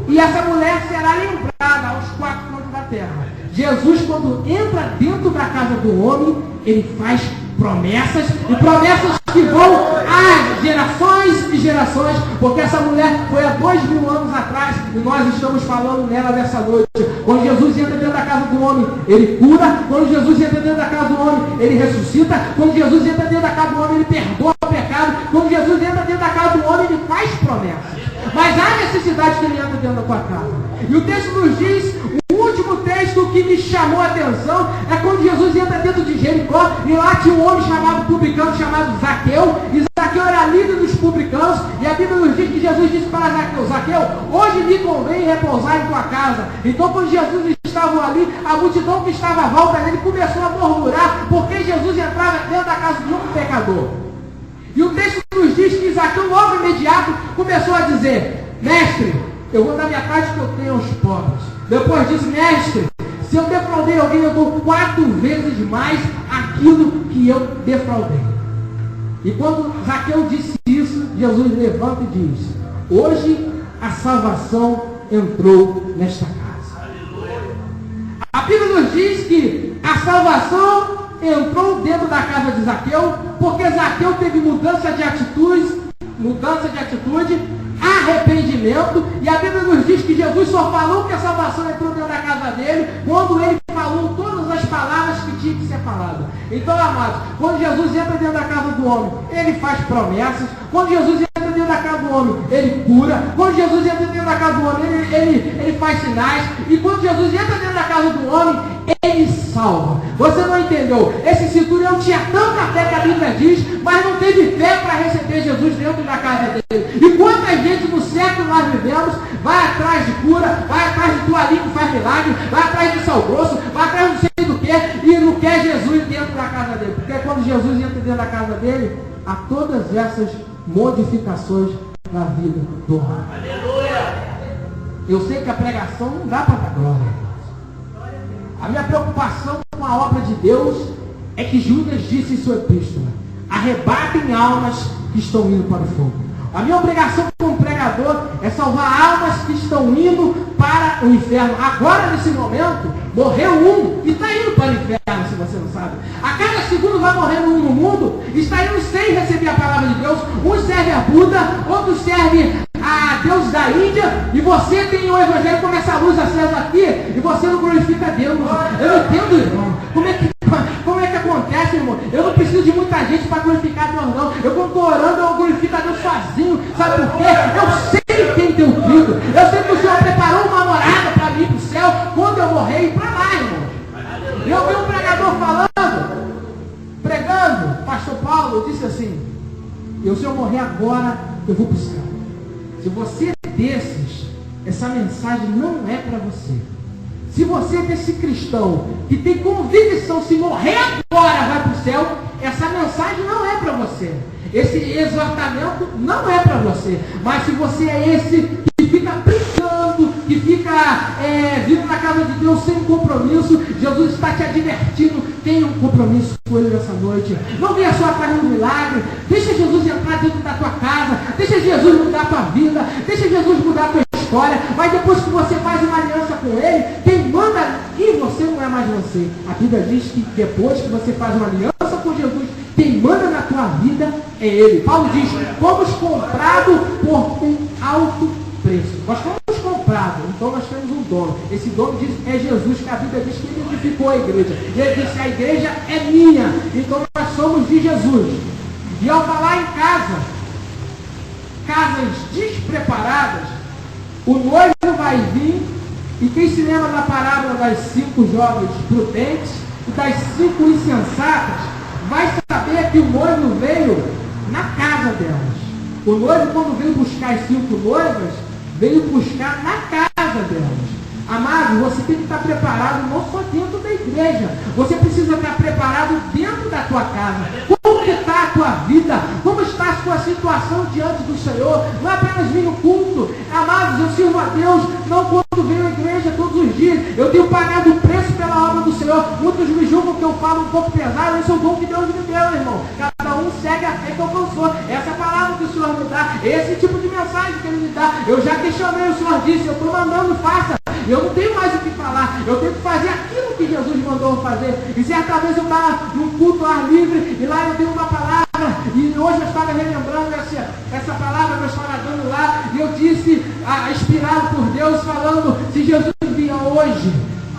E essa mulher será lembrada aos 4 cantos da terra. Jesus, quando entra dentro da casa do homem, ele faz promessas, e promessas que vão a gerações e gerações, porque essa mulher foi há 2000 anos atrás, e nós estamos falando nela nessa noite. Quando Jesus entra dentro da casa do homem, ele cura. Quando Jesus entra dentro da casa do homem, ele ressuscita. Quando Jesus entra dentro da casa do homem, ele perdoa o pecado. Quando Jesus entra dentro da casa do homem, ele faz promessas. Mas há necessidade que ele entre dentro da tua casa. E o texto nos diz, o último texto que me chamou a atenção, é quando Jesus entra dentro de Jericó, e lá tinha um homem chamado publicano, chamado Zaqueu, e Zaqueu era líder dos publicanos, e a Bíblia nos diz que Jesus disse para Zaqueu: Zaqueu, hoje me convém repousar em tua casa. Então, quando Jesus estava ali, a multidão que estava à volta dele começou a murmurar, porque Jesus entrava dentro da casa de um pecador. E o texto nos diz que Zaqueu, logo imediato, começou a dizer: mestre, eu vou dar minha parte que eu tenho aos pobres. Depois disse: mestre, se eu defraudei alguém, eu dou 4 vezes mais aquilo que eu defraudei. E quando Zaqueu disse isso, Jesus levanta e diz: hoje a salvação entrou nesta casa. A Bíblia nos diz que a salvação entrou dentro da casa de Zaqueu, porque Zaqueu teve mudança de atitude, arrependimento, e a Bíblia nos diz que Jesus só falou que a salvação entrou dentro da casa dele quando ele falou todas as palavras que tinha que ser falada. Então, amados, quando Jesus entra dentro da casa do homem, ele faz promessas. Quando Jesus entra dentro da casa do homem, ele cura. Quando Jesus entra dentro da casa do homem, ele faz sinais. E quando Jesus entra dentro da casa do homem, ele salva. Você não entendeu? Esse centurião tinha tanta fé que a Bíblia diz, mas não teve fé para receber Jesus dentro da casa dele. E quanta gente no século nós vivemos vai atrás de cura, vai atrás de toalhinha que faz milagre, vai atrás de sal grosso, vai atrás não sei do que, e não quer Jesus dentro da casa dele. Porque quando Jesus entra dentro da casa dele, há todas essas modificações na vida do homem. Aleluia! Eu sei que a pregação não dá para dar glória. A minha preocupação com a obra de Deus é que Judas disse em sua epístola: arrebatem almas que estão indo para o fogo. A minha obrigação como pregador é salvar almas que estão indo para o inferno. Agora, nesse momento, morreu um e está indo para o inferno, se você não sabe. A cada segundo vai morrendo um no mundo, está indo sem receber a palavra de Deus. Um serve a Buda, outro serve a Deus da Índia, e você tem o evangelho como essa luz acesa aqui, e você não glorifica Deus. Eu não entendo, irmão. Como é que acontece, irmão? Eu não preciso de muita gente para glorificar Deus, não. Eu, quando estou orando, eu glorifico a Deus sozinho. Sabe por quê? Eu sei quem tem o Cristo. Eu sei que o Senhor preparou uma morada para mim para o céu quando eu morrer e para lá, irmão. Eu vi um pregador pregando, pastor Paulo disse assim: se eu morrer agora, eu vou para o céu. Se você é desses, essa mensagem não é para você. Se você é desse cristão que tem convicção, se morrer agora vai para o céu, essa mensagem não é para você. Esse exortamento não é para você. Mas se você é esse que fica brincando vindo na casa de Deus sem compromisso, Jesus está te advertindo, tenha um compromisso com Ele nessa noite. Não venha só atrás do milagre, deixa Jesus entrar dentro da tua casa, deixa Jesus mudar a tua vida, deixa Jesus mudar a tua história, mas depois que você faz uma aliança com Ele, quem manda em você não é mais você. A Bíblia diz que depois que você faz uma aliança com Jesus, quem manda na tua vida é Ele. Paulo diz, fomos comprados por um alto preço. Nós fomos comprados, então nós temos um dono. Esse dono é Jesus, que a Bíblia diz que Ele edificou a igreja. Ele disse, a igreja é minha, então nós somos de Jesus. E ao falar em casas despreparadas, o noivo vai vir, e quem se lembra da parábola das 5 jovens prudentes e das 5 insensatas, vai saber que o noivo veio na casa delas. O noivo, quando veio buscar as 5 noivas, veio buscar na casa delas. Amado, você tem que estar preparado não só dentro da igreja, você precisa estar preparado dentro da tua casa. Como está a tua vida? Como está a sua situação diante do Senhor? Não é apenas vir no culto. Amados, eu sirvo a Deus não quando venho à igreja todos os dias. Eu tenho pagado o preço pela obra do Senhor. Muitos me julgam que eu falo um pouco pesado, esse é o dom que Deus me deu, irmão. Cada um segue a fé que alcançou. Essa é a palavra que o Senhor me dá, esse tipo de mensagem que Ele me dá. Eu já questionei, o Senhor disse, eu estou mandando, faça. Eu não tenho mais o que falar, eu tenho que fazer aquilo que Jesus mandou fazer. E certa vez eu estava num culto ao ar livre, e lá eu dei uma palavra, e hoje eu estava relembrando essa palavra que eu estava dando lá, e eu disse, inspirado por Deus, falando, se Jesus vinha hoje,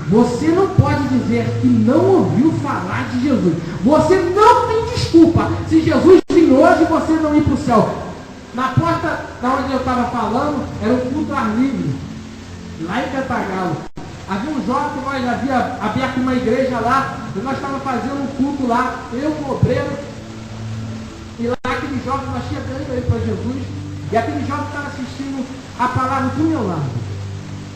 você não pode dizer que não ouviu falar de Jesus. Você não tem desculpa. Se Jesus vir hoje, você não ir para o céu. Na porta da onde eu estava falando, era um culto ao ar livre, lá em Cantagalo. Havia um jovem que nós havia aberto uma igreja lá, e nós estávamos fazendo um culto lá, eu, o obreiro, e lá aquele jovem, nós tínhamos ganho ele para Jesus, e aquele jovem estava assistindo a palavra do meu lado.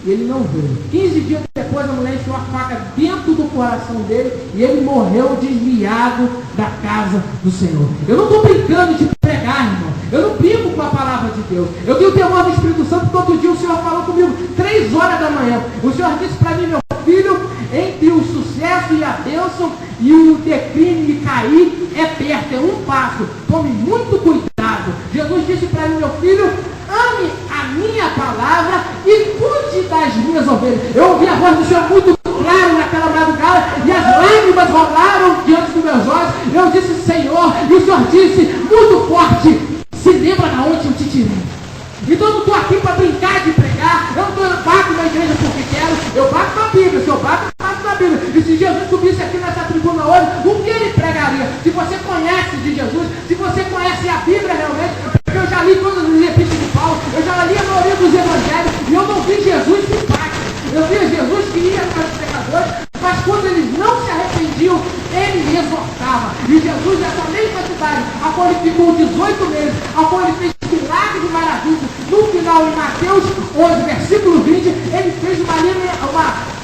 E ele não veio. 15 dias depois a mulher enfiou a faca dentro do coração dele e ele morreu desviado da casa do Senhor. Eu não estou brincando de pregar, irmão. Eu não brinco com a palavra de Deus. Eu tenho o temor do Espírito Santo, porque todo dia o Senhor falou comigo 3 horas da manhã. O Senhor disse para mim, meu filho, entre o sucesso e a bênção e o declínio e cair é perto, é um passo. Tome muito cuidado. Jesus disse para mim, meu filho, ame a minha palavra e cuide das minhas ovelhas. Eu ouvi a voz do Senhor muito claro naquela madrugada e as lágrimas rolaram diante dos meus olhos. Eu disse, Senhor, e o Senhor disse muito forte, se lembra de onde eu te tirei. Então eu não estou aqui para brincar de pregar, eu não bato na igreja porque quero, eu bato na Bíblia, se eu bato na Bíblia. E se Jesus subisse aqui nessa tribuna hoje, o que ele pregaria? Se você conhece de Jesus, se você conhece a Bíblia realmente, porque eu já li todas as epístolas de Paulo, eu já li a maioria dos evangelhos, e eu não vi Jesus simpático. Eu vi Jesus que ia para os pecadores, mas quando eles não se arrependiam, ele exortava. E Jesus, essa mesma cidade, a qual ele ficou 18 meses, a qual ele fez milagres e maravilhas, no final, em Mateus 11, versículo 20, ele fez uma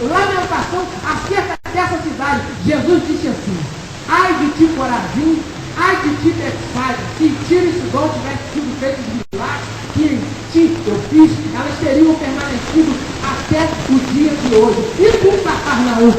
lamentação acerca dessa cidade. Jesus disse assim, ai de ti, Corazim, ai de ti, Betsaida, se Tiro e Sidom tivessem sido feitos milagres que em ti eu fiz, elas teriam permanecido até o dia de hoje. E tu, Cafarnaum,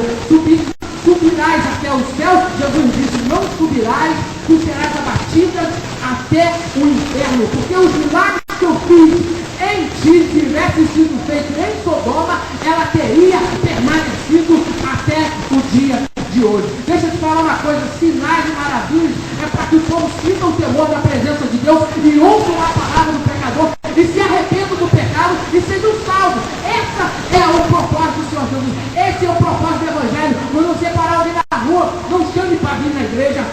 subirás até o céu? Jesus disse, não subirás, tu serás abatida até o inferno, porque os milagres que eu fiz em ti, se tivessem sido feitos em Sodoma, ela teria permanecido até o dia de hoje. Deixa eu te falar uma coisa, sinais e maravilhas é para que o povo sinta o temor da presença de Deus e ouçam a palavra do pecador e se arrependam do pecado e sejam salvos. Esse é o propósito do Senhor Jesus. Esse é o propósito do Evangelho. Quando você parar alguém na rua, não chame para vir na igreja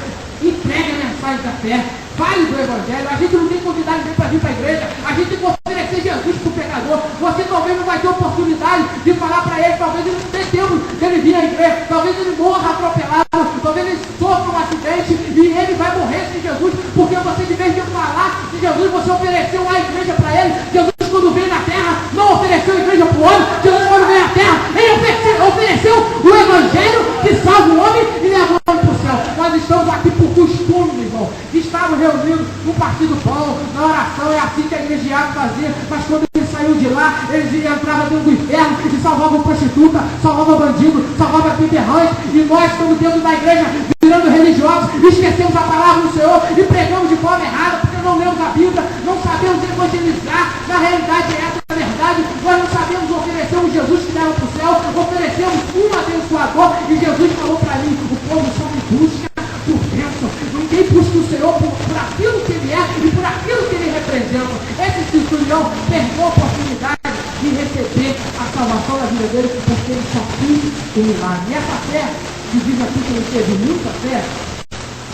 e pregue a mensagem da fé. Fale do Evangelho. A gente não tem que convidar ninguém para vir para a igreja. A gente tem que oferecer Jesus para o pecador. Você talvez não vai ter oportunidade de falar para ele. Talvez ele não tenha tempo de ele vir à igreja. Talvez ele morra atropelado. Talvez ele sofra um acidente e ele vai morrer sem Jesus. Porque você, de vez de falar de Jesus, você ofereceu a igreja para ele. Jesus, quando veio na terra, não ofereceu a igreja para o homem. Jesus, quando veio na terra, ele ofereceu o Evangelho que salva o homem e leva o homem para o céu. Nós estamos aqui por costume, meu irmão. Estávamos reunidos no partido pão, na oração, é assim que a igreja fazia, mas quando eles saíam de lá, eles entravam dentro do inferno e salvavam prostituta, salvavam bandido, salvavam beberrões, e nós estamos dentro da igreja, virando religiosos, esquecemos a palavra do Senhor e pregamos de forma errada, porque não lemos a Bíblia, não sabemos evangelizar. Na realidade é essa a verdade, nós não sabemos oferecer um Jesus que leva para o céu, oferecemos um abençoador, e Jesus falou para mim, o povo só me busca por bênção, ninguém busca o Senhor por aquilo que Ele é e por aquilo que Ele representa. Esse centurião perdeu a oportunidade de receber a salvação da vida dele, porque ele só quis o milagre. E essa fé, que diz aqui que ele teve muita fé,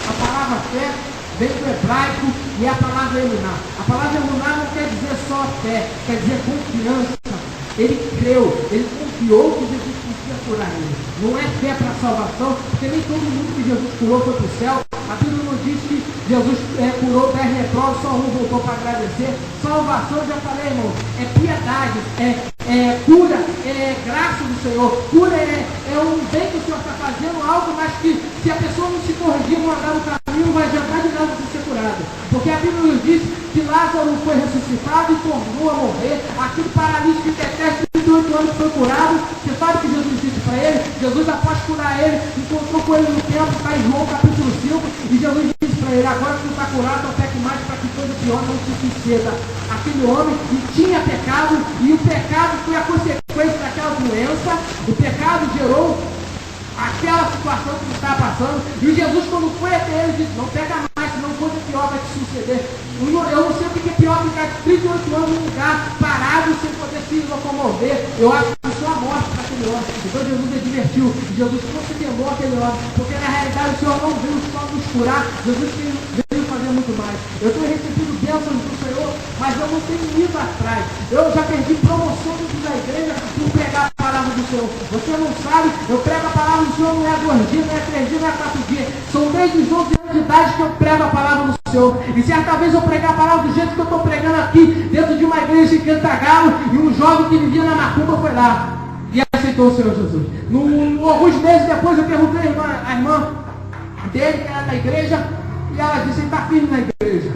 a palavra fé vem do hebraico e é a palavra emuná. A palavra emuná não quer dizer só fé, quer dizer confiança. Ele creu, ele confiou que Jesus podia curar ele. Não é fé para a salvação, porque nem todo mundo que Jesus curou foi para o céu. A Bíblia não diz que Jesus curou 10 leprosos, só um voltou para agradecer. Salvação, eu já falei, irmão, é piedade, é cura, é graça do Senhor. Cura é um bem que o Senhor está fazendo, algo, mas que se a pessoa não se corrigir, não andar no caminho, não vai adiantar de nada você ser curado. Porque a Bíblia nos diz que Lázaro foi ressuscitado e tornou a morrer. Aquele paralítico que detesta 38 anos foi curado. Você sabe o que Jesus disse para ele? Jesus, após curar ele, encontrou com ele no templo, está em João capítulo 5, e Jesus disse para ele, agora que tu está curado, não peque mais para que coisa pior não te suceda. Aquele homem que tinha pecado, e o pecado foi a consequência daquela doença, o pecado gerou aquela situação que está passando, e Jesus, quando foi até ele, disse, não pega mais, senão coisa pior vai te suceder. Eu não sei o que é pior ficar 38 anos num lugar parado sem poder se locomover. Eu acho que isso é a morte para aquele homem. Então Jesus advertiu, Jesus considerou aquele homem, porque na realidade o Senhor não veio só nos curar, Jesus veio fazer muito mais. Eu tenho recebido bênçãos do Senhor, mas eu não tenho ido atrás. Eu já perdi promoção dentro da igreja por pregar a palavra do Senhor. Você não sabe, eu prego a palavra do Senhor, não é 2 dias, não é 3 dias, não é 4 dias. São desde os 12 anos de idade que eu prego a palavra do Senhor. E certa vez eu preguei a palavra do jeito que eu estou pregando aqui, dentro de uma igreja em Cantagalo, e um jovem que vivia na Macumba foi lá e aceitou o Senhor Jesus. Alguns meses depois eu perguntei a irmã dele, que era da igreja, e ela disse, ele está firme na igreja.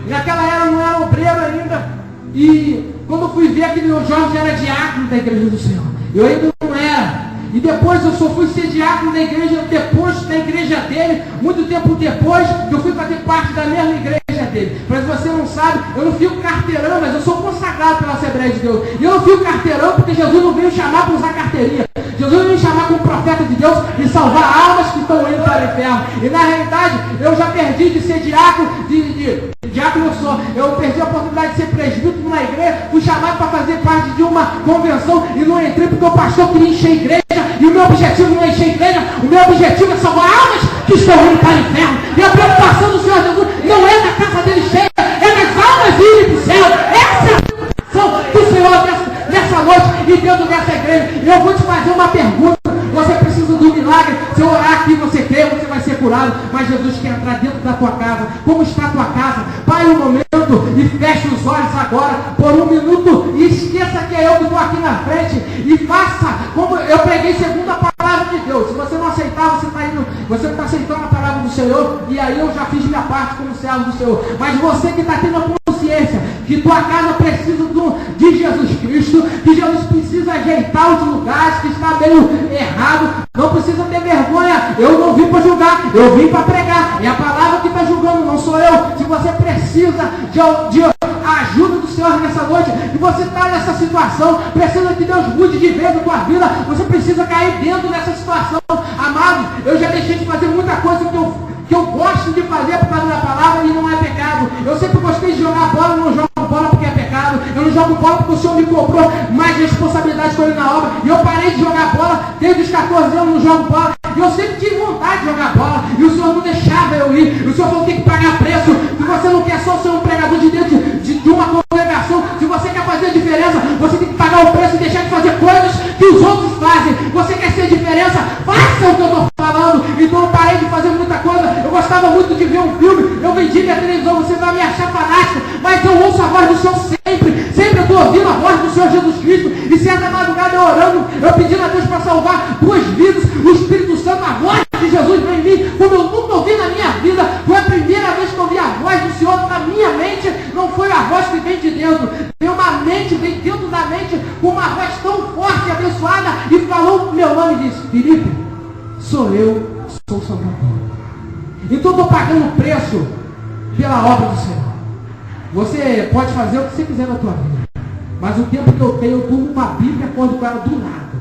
E naquela era não era obreiro ainda. E quando eu fui ver, aquele jovem já era diácono da igreja do Senhor. Eu ainda não era. E depois eu só fui ser diácono da igreja, depois da igreja dele, muito tempo depois, eu fui fazer parte da mesma igreja dele. Mas você não sabe, eu não fico carteirão, mas eu sou consagrado pela Assembleia de Deus. E eu não fico carteirão porque Jesus não veio chamar para usar carteirinha. Jesus veio chamar como profeta de Deus e salvar almas que estão indo para o inferno. E na realidade, eu já perdi de ser diácono, diácono eu perdi a oportunidade de ser presbítero numa igreja, fui chamado para fazer parte de uma convenção e não entrei porque o pastor queria encher a igreja. E o meu objetivo não é encher a igreja, o meu objetivo é salvar almas que estão indo para o inferno. E a preocupação do Senhor Jesus não é da casa dele cheia, é das almas irem para o céu. Essa é a preocupação do Senhor nessa noite e dentro dessa igreja. E eu vou te fazer uma pergunta. Você precisa do milagre. Se eu orar aqui, você crê, você vai ser curado. Mas Jesus quer entrar dentro da tua casa. Como está a tua casa? Pare um momento e feche os olhos agora por um minuto e esqueça que é eu que estou aqui na frente e faça como eu preguei segundo a palavra de Deus. Se você não aceitar, você não está aceitando a palavra do Senhor, e aí eu já fiz minha parte como servo do Senhor. Mas você que está tendo a consciência que tua casa precisa de Jesus Cristo, que Jesus precisa ajeitar os lugares que está meio errado, não precisa ter vergonha. Eu não vim para julgar, eu vim para pregar. É a palavra que está julgando, não sou eu. Se você precisa de ajuda do Senhor nessa noite, e você está nessa situação, precisa que Deus mude de vez a tua vida, você precisa cair dentro dessa situação. Amado, eu já deixei de fazer muita coisa que eu gosto de fazer por causa da palavra e não é pecado. Eu sempre gostei de jogar bola, não jogo bola porque é pecado. Eu não jogo bola porque o Senhor me cobrou mais responsabilidade com ele na obra. E eu parei de jogar bola desde os 14 anos, não jogo bola. E eu sempre tive vontade de jogar bola. E o Senhor não deixava eu ir. E o Senhor falou que tem que pagar preço. Se você não quer só ser um pregador de dentro de uma congregação, se você quer fazer a diferença, você tem que pagar o preço e deixar de fazer coisas que os outros fazem. Você quer ser diferença? Faça o que eu estou falando. Então eu parei de fazer muita coisa. Eu gostava muito de ver um filme. Eu vendi minha televisão. Você vai me achar fanático, mas eu ouço a voz do Senhor sempre. Sempre eu estou ouvindo a voz do Senhor Jesus Cristo. E certa madrugada eu orando, eu pedindo a Deus para salvar 2 vidas. O Espírito Santo, a voz de Jesus veio em mim, como eu nunca ouvi na minha vida. Foi a primeira vez que eu ouvi a voz do Senhor na minha mente. Não foi a voz que vem de dentro. Tem uma mente dentro favor. Então eu estou pagando o preço pela obra do Senhor. Você pode fazer o que você quiser na tua vida, mas o tempo que eu tenho, eu durmo com a Bíblia e acordo com ela do lado.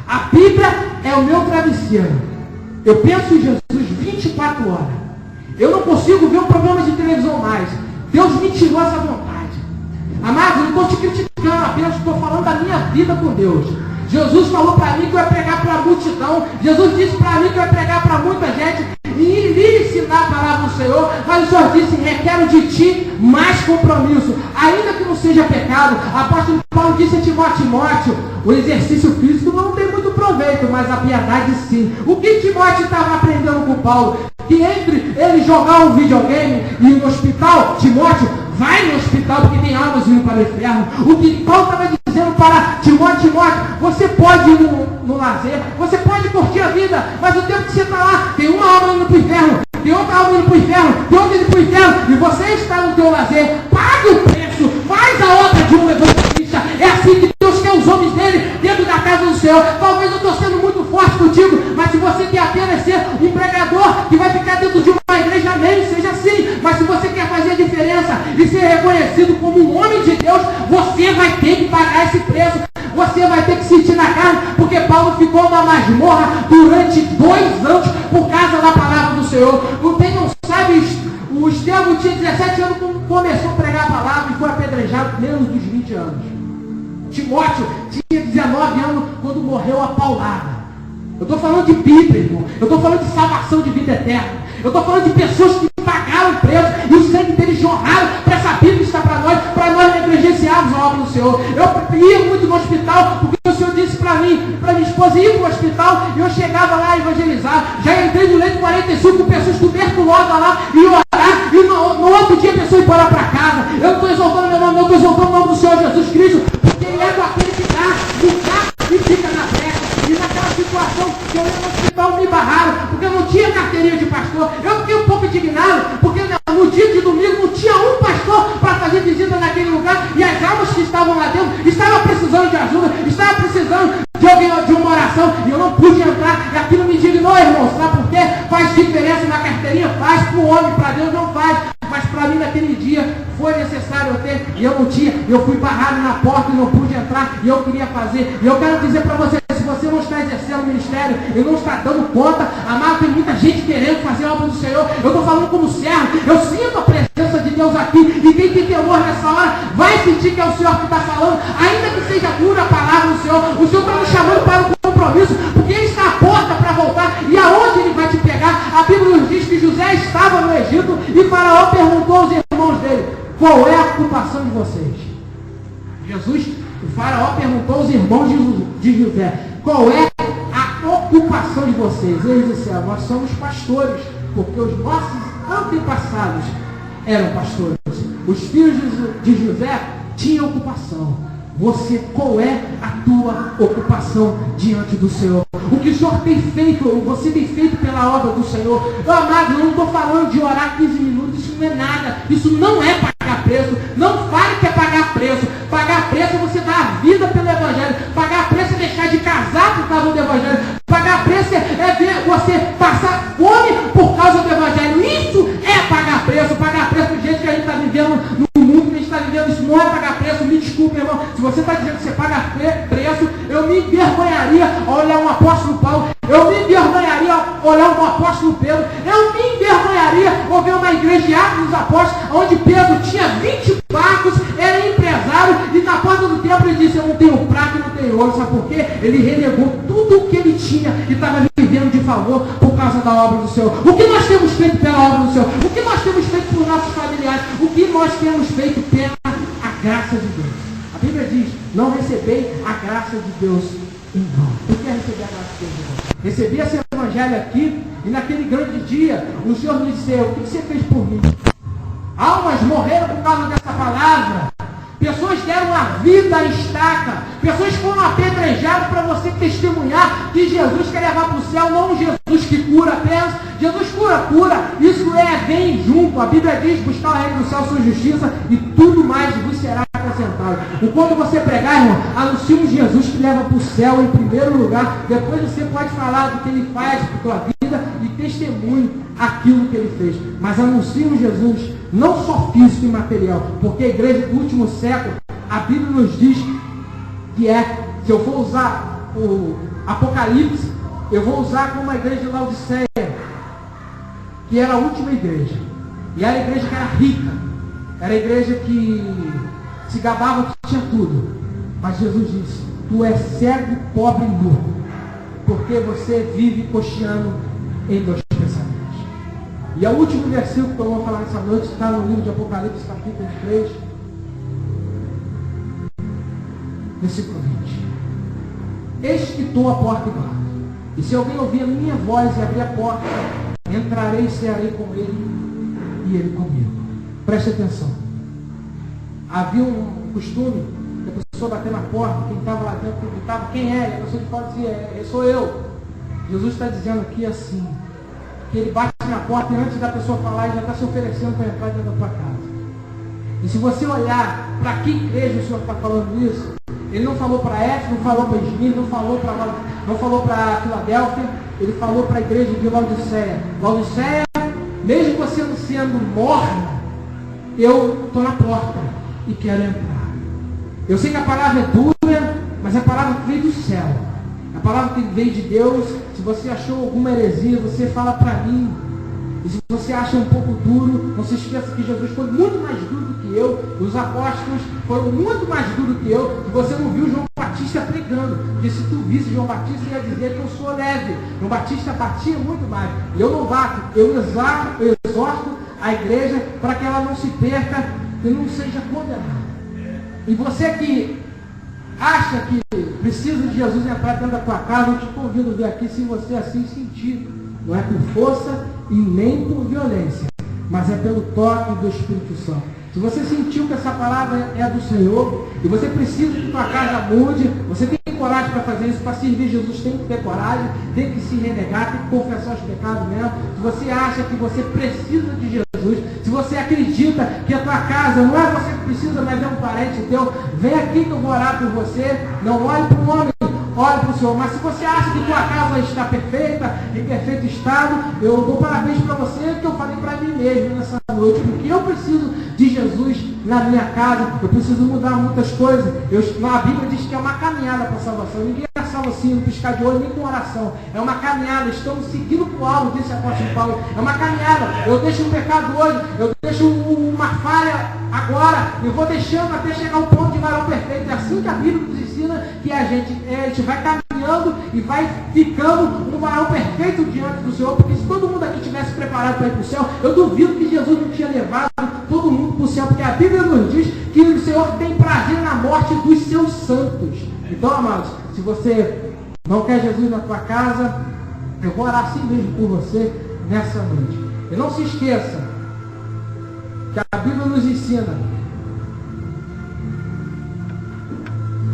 A Bíblia é o meu travesseiro. Eu penso em Jesus 24 horas. Eu não consigo ver um programa de televisão mais. Deus me tirou essa vontade. Amado, eu não estou te criticando, apenas estou falando da minha vida com Deus. Jesus falou para mim que eu ia pregar para a multidão. Jesus disse para mim que eu ia pregar para muita gente e lhe ensinar a palavra do Senhor. Mas o Senhor disse: requero de ti mais compromisso, ainda que não seja pecado. Apóstolo Paulo disse a Timóteo: o exercício físico não tem muito proveito, mas a piedade sim. O que Timóteo estava aprendendo com Paulo? Que entre ele jogar um videogame e ir no hospital, Timóteo, vai no hospital porque tem almas indo para o inferno. O que Paulo estava dizendo para Timóteo, você pode ir no lazer, você pode curtir a vida, mas o tempo que você está lá, tem uma alma indo para o inferno, tem outra alma indo para o inferno, tem outra indo para o inferno, e você está no teu lazer, pague o preço, faz a obra de um evangelista. É assim que Deus quer os homens dele dentro da casa do Senhor. Talvez eu estou sendo muito forte contigo, mas se você quer apenas ser um pregador que vai ficar dentro de uma igreja, amém, seja assim. Mas se você quer fazer a diferença e ser reconhecido como um homem de Deus, você vai ter que pagar esse preço. Você vai ter que sentir na carne, porque Paulo ficou na masmorra durante 2 anos por causa da palavra do Senhor. Quem não sabe, o Estevão tinha 17 anos quando começou a pregar a palavra e foi apedrejado menos dos 20 anos. Timóteo tinha 19 anos quando morreu a paulada. Eu estou falando de Bíblia, irmão. Eu estou falando de salvação de vida eterna. Eu estou falando de pessoas que pagaram o preço e o sangue deles jorraram para essa Bíblia que está para nós negligenciarmos a obra do Senhor. Eu ia muito no hospital porque o Senhor disse para mim, para minha esposa ir para o hospital, e eu chegava lá a evangelizar. Já entrei no leito 45 com pessoas tuberculosas lá e orar, e no outro dia a pessoa ia embora para casa. Eu não estou exaltando meu nome, eu estou exaltando o nome do Senhor Jesus Cristo, porque Ele é aquele que dá, e fica na terra. E naquela situação que eu ia no hospital me barraram, porque eu não tinha carteirinha de pastor. Eu fiquei um pouco indignado, porque no dia de domingo não tinha um pastor para fazer visita naquele lugar, e as almas que estavam lá dentro estavam precisando de ajuda, estavam precisando de alguém, de uma oração, e eu não pude entrar, e aquilo me indignou, irmão. Sabe por quê? Faz diferença na carteirinha? Faz. Para o homem, para Deus não faz, mas para mim naquele dia foi necessário eu ter, e eu não tinha, eu fui barrado na porta e não pude entrar, e eu queria fazer. E eu quero dizer para você, se você não está exercendo o ministério e não está dando conta, amado, tem muita gente querendo fazer a obra do Senhor. Eu estou falando como servo, eu sinto a presença de Deus aqui, e quem tem temor nessa hora vai sentir que é o Senhor que está falando, ainda que seja dura a palavra do Senhor. O Senhor está nos chamando para um compromisso, porque Ele está à porta para voltar, e aonde Ele vai te pegar? A Bíblia nos diz que José estava no Egito, e Faraó perguntou aos irmãos dele: qual é a ocupação de vocês? O Faraó perguntou aos irmãos de José: qual é a ocupação de vocês? Eles disseram: nós somos pastores, porque os nossos antepassados eram pastores. Os filhos de José tinham ocupação. Qual é a tua ocupação diante do Senhor? O que o Senhor tem feito, você tem feito pela obra do Senhor? Meu amado, eu não estou falando de orar 15 minutos, isso não é nada, isso não é pagar preço. Não fale que é pagar preço. Pagar preço é você dar a vida pelo Evangelho. Pagar preço é deixar de casar por causa do Evangelho. Pagar preço é ver você passar fome por causa do Evangelho. Isso é pagar preço. Pagar preço do jeito que a gente está vivendo no mundo que a gente está vivendo, isso não é pagar preço. Me desculpe, irmão. Se você está dizendo que você paga preço, eu me envergonharia ao olhar um apóstolo Paulo. Eu me envergonharia ao olhar um apóstolo Pedro. Eu me envergonharia ao ver uma igreja de Atos dos Apóstolos, onde Pedro tinha 20 barcos, era empresário, e na porta do templo ele disse: eu não tenho prata e não tenho ouro. Sabe por quê? Ele renegou tudo o que ele tinha e estava vivendo de favor por causa da obra do Senhor. O que nós temos feito pela obra do Senhor? O que nós temos feito por nossos familiares? O que nós temos feito pela graça de Deus? A Bíblia diz: não recebei a graça de Deus em vão. O que é receber a graça de Deus em vão? Recebi esse evangelho aqui, e naquele grande dia o Senhor me disse: o que você fez por mim? Almas morreram por causa dessa palavra. Pessoas deram a vida à estaca. Pessoas foram apedrejadas para você testemunhar que Jesus quer levar para o céu, não um Jesus que cura apenas. Jesus cura. Isso vem junto. A Bíblia diz: buscar o reino do céu, sua justiça, e tudo mais vos será acrescentado. Enquanto você pregar, irmão, anuncie um Jesus que leva para o céu em primeiro lugar. Depois você pode falar do que Ele faz para a tua vida e testemunho aquilo que ele fez, mas anunciam Jesus, não só físico e material, porque a igreja do último século, a Bíblia nos diz que se eu for usar o Apocalipse, eu vou usar como a igreja de Laodiceia, que era a última igreja, e era a igreja que era rica, era a igreja que se gabava que tinha tudo, mas Jesus disse: tu és cego, pobre e nu, porque você vive cocheando em dois pensamentos. E o último versículo que eu vou falar nessa noite está no livro de Apocalipse, capítulo 3, versículo 20. Eis que estou à porta e bato. E se alguém ouvir a minha voz e abrir a porta, entrarei e cearei com ele e ele comigo. Preste atenção. Havia um costume de a pessoa bater na porta, quem estava lá dentro gritava: quem é? E a pessoa de fora dizia: sou eu. Jesus está dizendo aqui assim, que ele bate na porta e antes da pessoa falar, ele já está se oferecendo para entrar dentro da tua casa. E se você olhar para que igreja o Senhor está falando isso, ele não falou para Éfeso, não falou para Esmirna, não falou para Filadélfia, ele falou para a igreja de Laodiceia. Laodiceia, mesmo você não sendo morna, eu estou na porta e quero entrar. Eu sei que a palavra é dura, mas é a palavra que veio do céu. A palavra que veio de Deus. Se você achou alguma heresia, você fala para mim. E se você acha um pouco duro, não se esqueça que Jesus foi muito mais duro do que eu. Os apóstolos foram muito mais duros do que eu. E você não viu João Batista pregando. Porque se tu visse João Batista, ia dizer que eu sou leve. João Batista batia muito mais. E eu não bato. Eu exorto a igreja para que ela não se perca e não seja condenada. E você que acha que precisa de Jesus entrar dentro da tua casa, eu te convido a vir aqui se você assim sentir. Não é por força e nem por violência, mas é pelo toque do Espírito Santo. Se você sentiu que essa palavra é do Senhor, e você precisa que tua casa mude, você tem coragem para fazer isso, para servir Jesus, tem que ter coragem, tem que se renegar, tem que confessar os pecados mesmo. Se você acha que você precisa de Jesus, se você acredita que a tua casa não é você que precisa, mas é um parente teu, vem aqui que eu vou orar por você. Não olhe para o homem, olhe para o Senhor. Mas se você acha que tua casa está perfeita, em perfeito estado, eu dou parabéns para você, que eu falei para mim mesmo nessa noite, porque eu preciso de Jesus na minha casa, eu preciso mudar muitas coisas. A Bíblia diz que é uma caminhada para a salvação. Ninguém é salvo assim, no piscar de olho, nem com oração. É uma caminhada, estamos seguindo para o alvo, disse o apóstolo Paulo. É uma caminhada. Eu deixo um pecado hoje, eu deixo uma falha agora, eu vou deixando até chegar ao ponto de varão perfeito. É assim que a Bíblia nos ensina que a gente vai caminhando e vai ficando um varão perfeito diante do Senhor, porque se todo mundo aqui tivesse preparado para ir para o céu, eu duvido que Jesus não tinha levado todo mundo para o céu, porque a Bíblia nos diz que o Senhor tem prazer na morte dos seus santos. Então, amados, se você não quer Jesus na tua casa, eu vou orar assim mesmo por você nessa noite. E não se esqueça que a Bíblia nos ensina.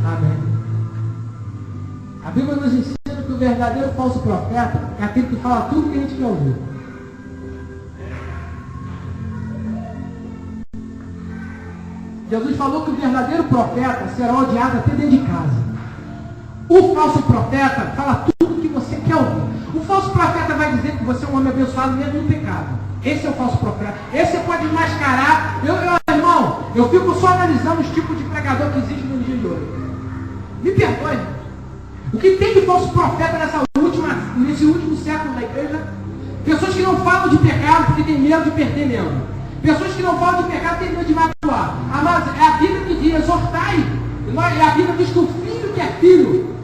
Amém. A Bíblia nos ensina que o verdadeiro falso profeta é aquele que fala tudo que a gente quer ouvir. Jesus falou que o verdadeiro profeta será odiado até dentro de casa. O falso profeta fala tudo que você quer ouvir. O falso profeta vai dizer que você é um homem abençoado mesmo no pecado. Esse é o falso profeta. Esse você pode mascarar. Irmão, eu fico só analisando os tipos de pregador que existem no dia de hoje. Me perdoe. O que tem de falso profeta nesse último século da igreja? Pessoas que não falam de pecado porque tem medo de perder mesmo. Pessoas que não falam de pecado porque tem medo de magoar. Amados, é a Bíblia que diz: exortai. E a Bíblia diz que o filho que é filho,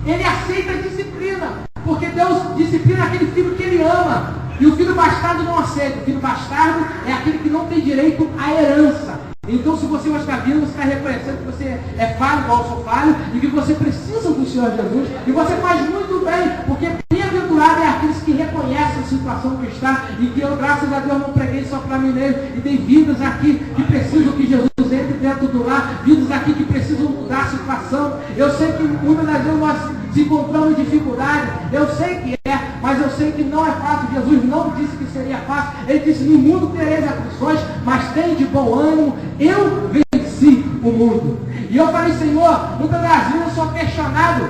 ele aceita a disciplina. Porque Deus disciplina aquele filho que ele ama. E o filho bastardo não aceita. O filho bastardo é aquele que não tem direito à herança. Então, se você está vindo, você está reconhecendo que você é falho, igual eu sou falho, e que você precisa do Senhor Jesus. E você faz muito bem, porque bem-aventurado é aqueles que reconhecem a situação que está, e que eu, graças a Deus, não preguei só para mim mesmo. E tem vidas aqui que precisam que Jesus entre dentro do lar, vidas aqui que precisam mudar a situação. Eu sei que muitas das vezes nós se encontramos em dificuldade, eu sei que é, mas eu sei que não é fácil. Jesus não disse que seria fácil. Ele disse: no mundo tereis aflições, mas tem de bom ânimo, eu venci o mundo. E eu falei: Senhor, no Brasil eu sou questionado,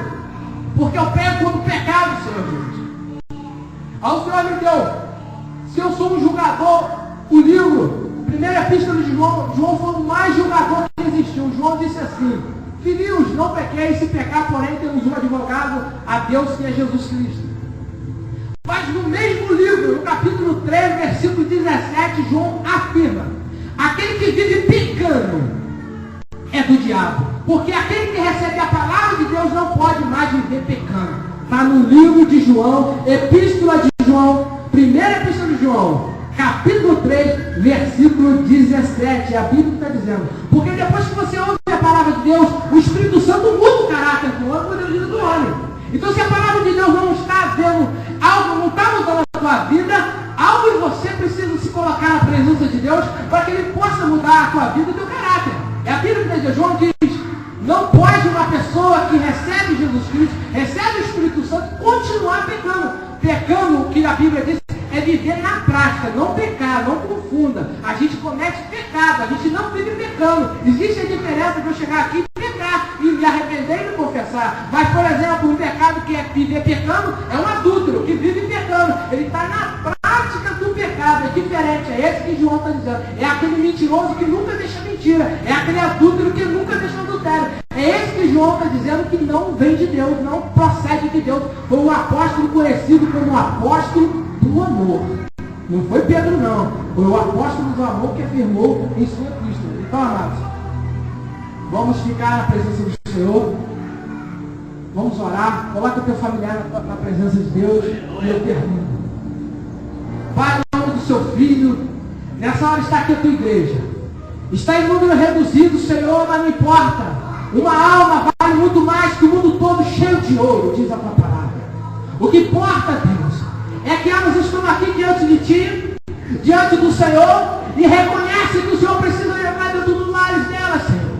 porque eu pego como pecado, Senhor Jesus. Aí o Senhor me deu, se eu sou um julgador, o livro, primeira epístola de João, João foi o mais julgador que existiu. João disse assim: filhinhos, não pequeis, se pecar, porém temos um advogado a Deus, que é Jesus Cristo. Mas no mesmo livro, no capítulo 3, versículo 17, João afirma: aquele que vive pecando é do diabo, porque aquele que recebe a palavra de Deus não pode mais viver pecando. Está no livro de João, epístola de João, primeira epístola de João, capítulo 3, versículo 17. A Bíblia está dizendo: porque depois que você ouve a palavra de Deus, o Espírito Santo muda o caráter do homem por Deus do homem. Então, se a palavra de Deus não está vendo algo, não está mudando a sua vida, algo em você precisa se colocar na presença de Deus para que Ele possa mudar a tua vida e o teu caráter. É a Bíblia que diz, João diz: não pode uma pessoa que recebe Jesus Cristo, recebe o Espírito Santo, continuar pecando. Pecando, o que a Bíblia diz, é viver na prática, não pecar, não confunda. A gente comete pecado, a gente não vive pecando. Existe a diferença de eu chegar aqui e pecar, e me arrepender e me confessar. Mas, por exemplo, um pecado que é viver pecando é um adúltero que vive pecando. Ele está na prática do pecado, é diferente. É esse que João está dizendo. É aquele mentiroso que nunca deixa mentira. É aquele adúltero que nunca deixa adultério. É esse que João está dizendo que não vem de Deus, não procede de Deus. Foi um apóstolo conhecido como o apóstolo do amor. Não foi Pedro, não. Foi o apóstolo do amor que afirmou em sua epístola. Então, amados, vamos ficar na presença do Senhor. Vamos orar. Coloca o teu familiar na presença de Deus. E eu termino. Pai, em nome do seu filho, nessa hora está aqui a tua igreja. Está em número reduzido, Senhor, mas não importa. Uma alma vale muito mais que o mundo todo cheio de ouro, diz a tua palavra. O que importa, Deus, é que elas estão aqui diante de Ti, diante do Senhor, e reconhecem que o Senhor precisa levar dentro dos lares delas, Senhor.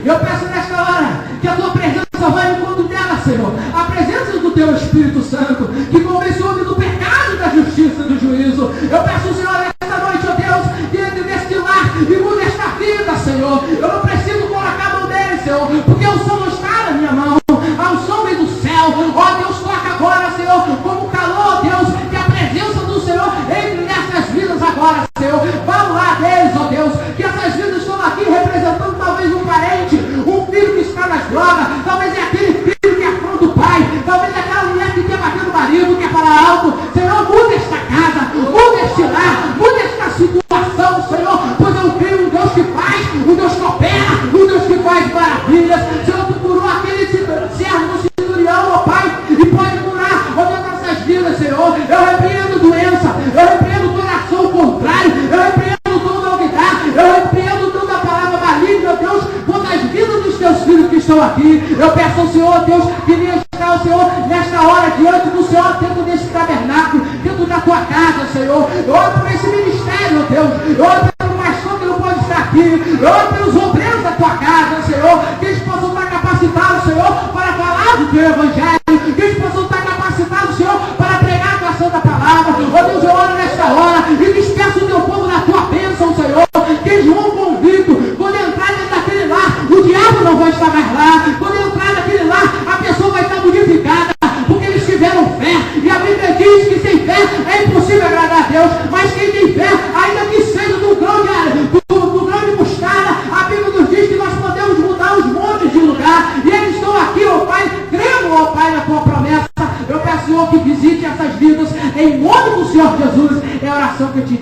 Eu peço nesta hora que a Tua presença vá em encontro delas, Senhor. A presença do Teu Espírito Santo, que convence o homem do pecado, da justiça e do juízo. Eu peço, Senhor, nesta noite, ó Deus, que entre neste lar e mude esta vida, Senhor. Eu não preciso colocar a mão dele, Senhor, porque o som não está na minha mão. Ao som vem do céu. Ó Deus, toca agora, Senhor, como calor, Deus, que a presença do Senhor entre nessas vidas agora, Senhor. Vamos lá deles, ó Deus, que essas vidas estão aqui representando talvez um parente, um filho que está nas drogas, talvez é aquele filho que afronta o pai, talvez é aquela mulher que quer bater no marido, que é para alto. Senhor, muda esta casa, muda este lar, muda esta situação, Senhor, pois eu creio um Deus que faz, um Deus que opera, um Deus que faz maravilhas. Senhor, tu curou aquele servo do centurião, ó Pai, e pode curar, ó Deus, nossas vidas, Senhor. Eu repreendo doença, eu repreendo toda ação contrária, eu repreendo toda novidade, eu repreendo toda a palavra maligna, Deus, contra as vidas dos teus filhos que estão aqui. Eu peço ao Senhor, Deus, que venha estar o Senhor nesta hora diante do Senhor, dentro desse tabernáculo, dentro da tua casa, Senhor. Eu oro por esse ministério, Deus. Eu oro pelo pastor que não pode estar aqui. Eu oro pelos obreiros da tua casa, Senhor, que eles possam estar capacitados, Senhor, para falar do teu evangelho, que eles possam estar capacitados, Senhor, para pregar a tua santa palavra. Ó Deus, eu oro nesta hora e despeço o teu povo da tua bênção, Senhor, que eles vão convicto. Quando entrar dentro daquele lar, o diabo não vai estar mais lá. Quando entrar naquele lar, a pessoa vai estar modificada, porque eles tiveram fé. E a Bíblia diz que sem fé é impossível agradar a Deus, mas quem tem fé, ainda que seja do grão de mostarda, a Bíblia nos diz que nós podemos mudar os montes de lugar. E eles estão aqui, ó Pai, crendo, ó Pai, na tua promessa. Eu peço, Senhor, que visite essas vidas em nome do Senhor Jesus. É a oração que eu te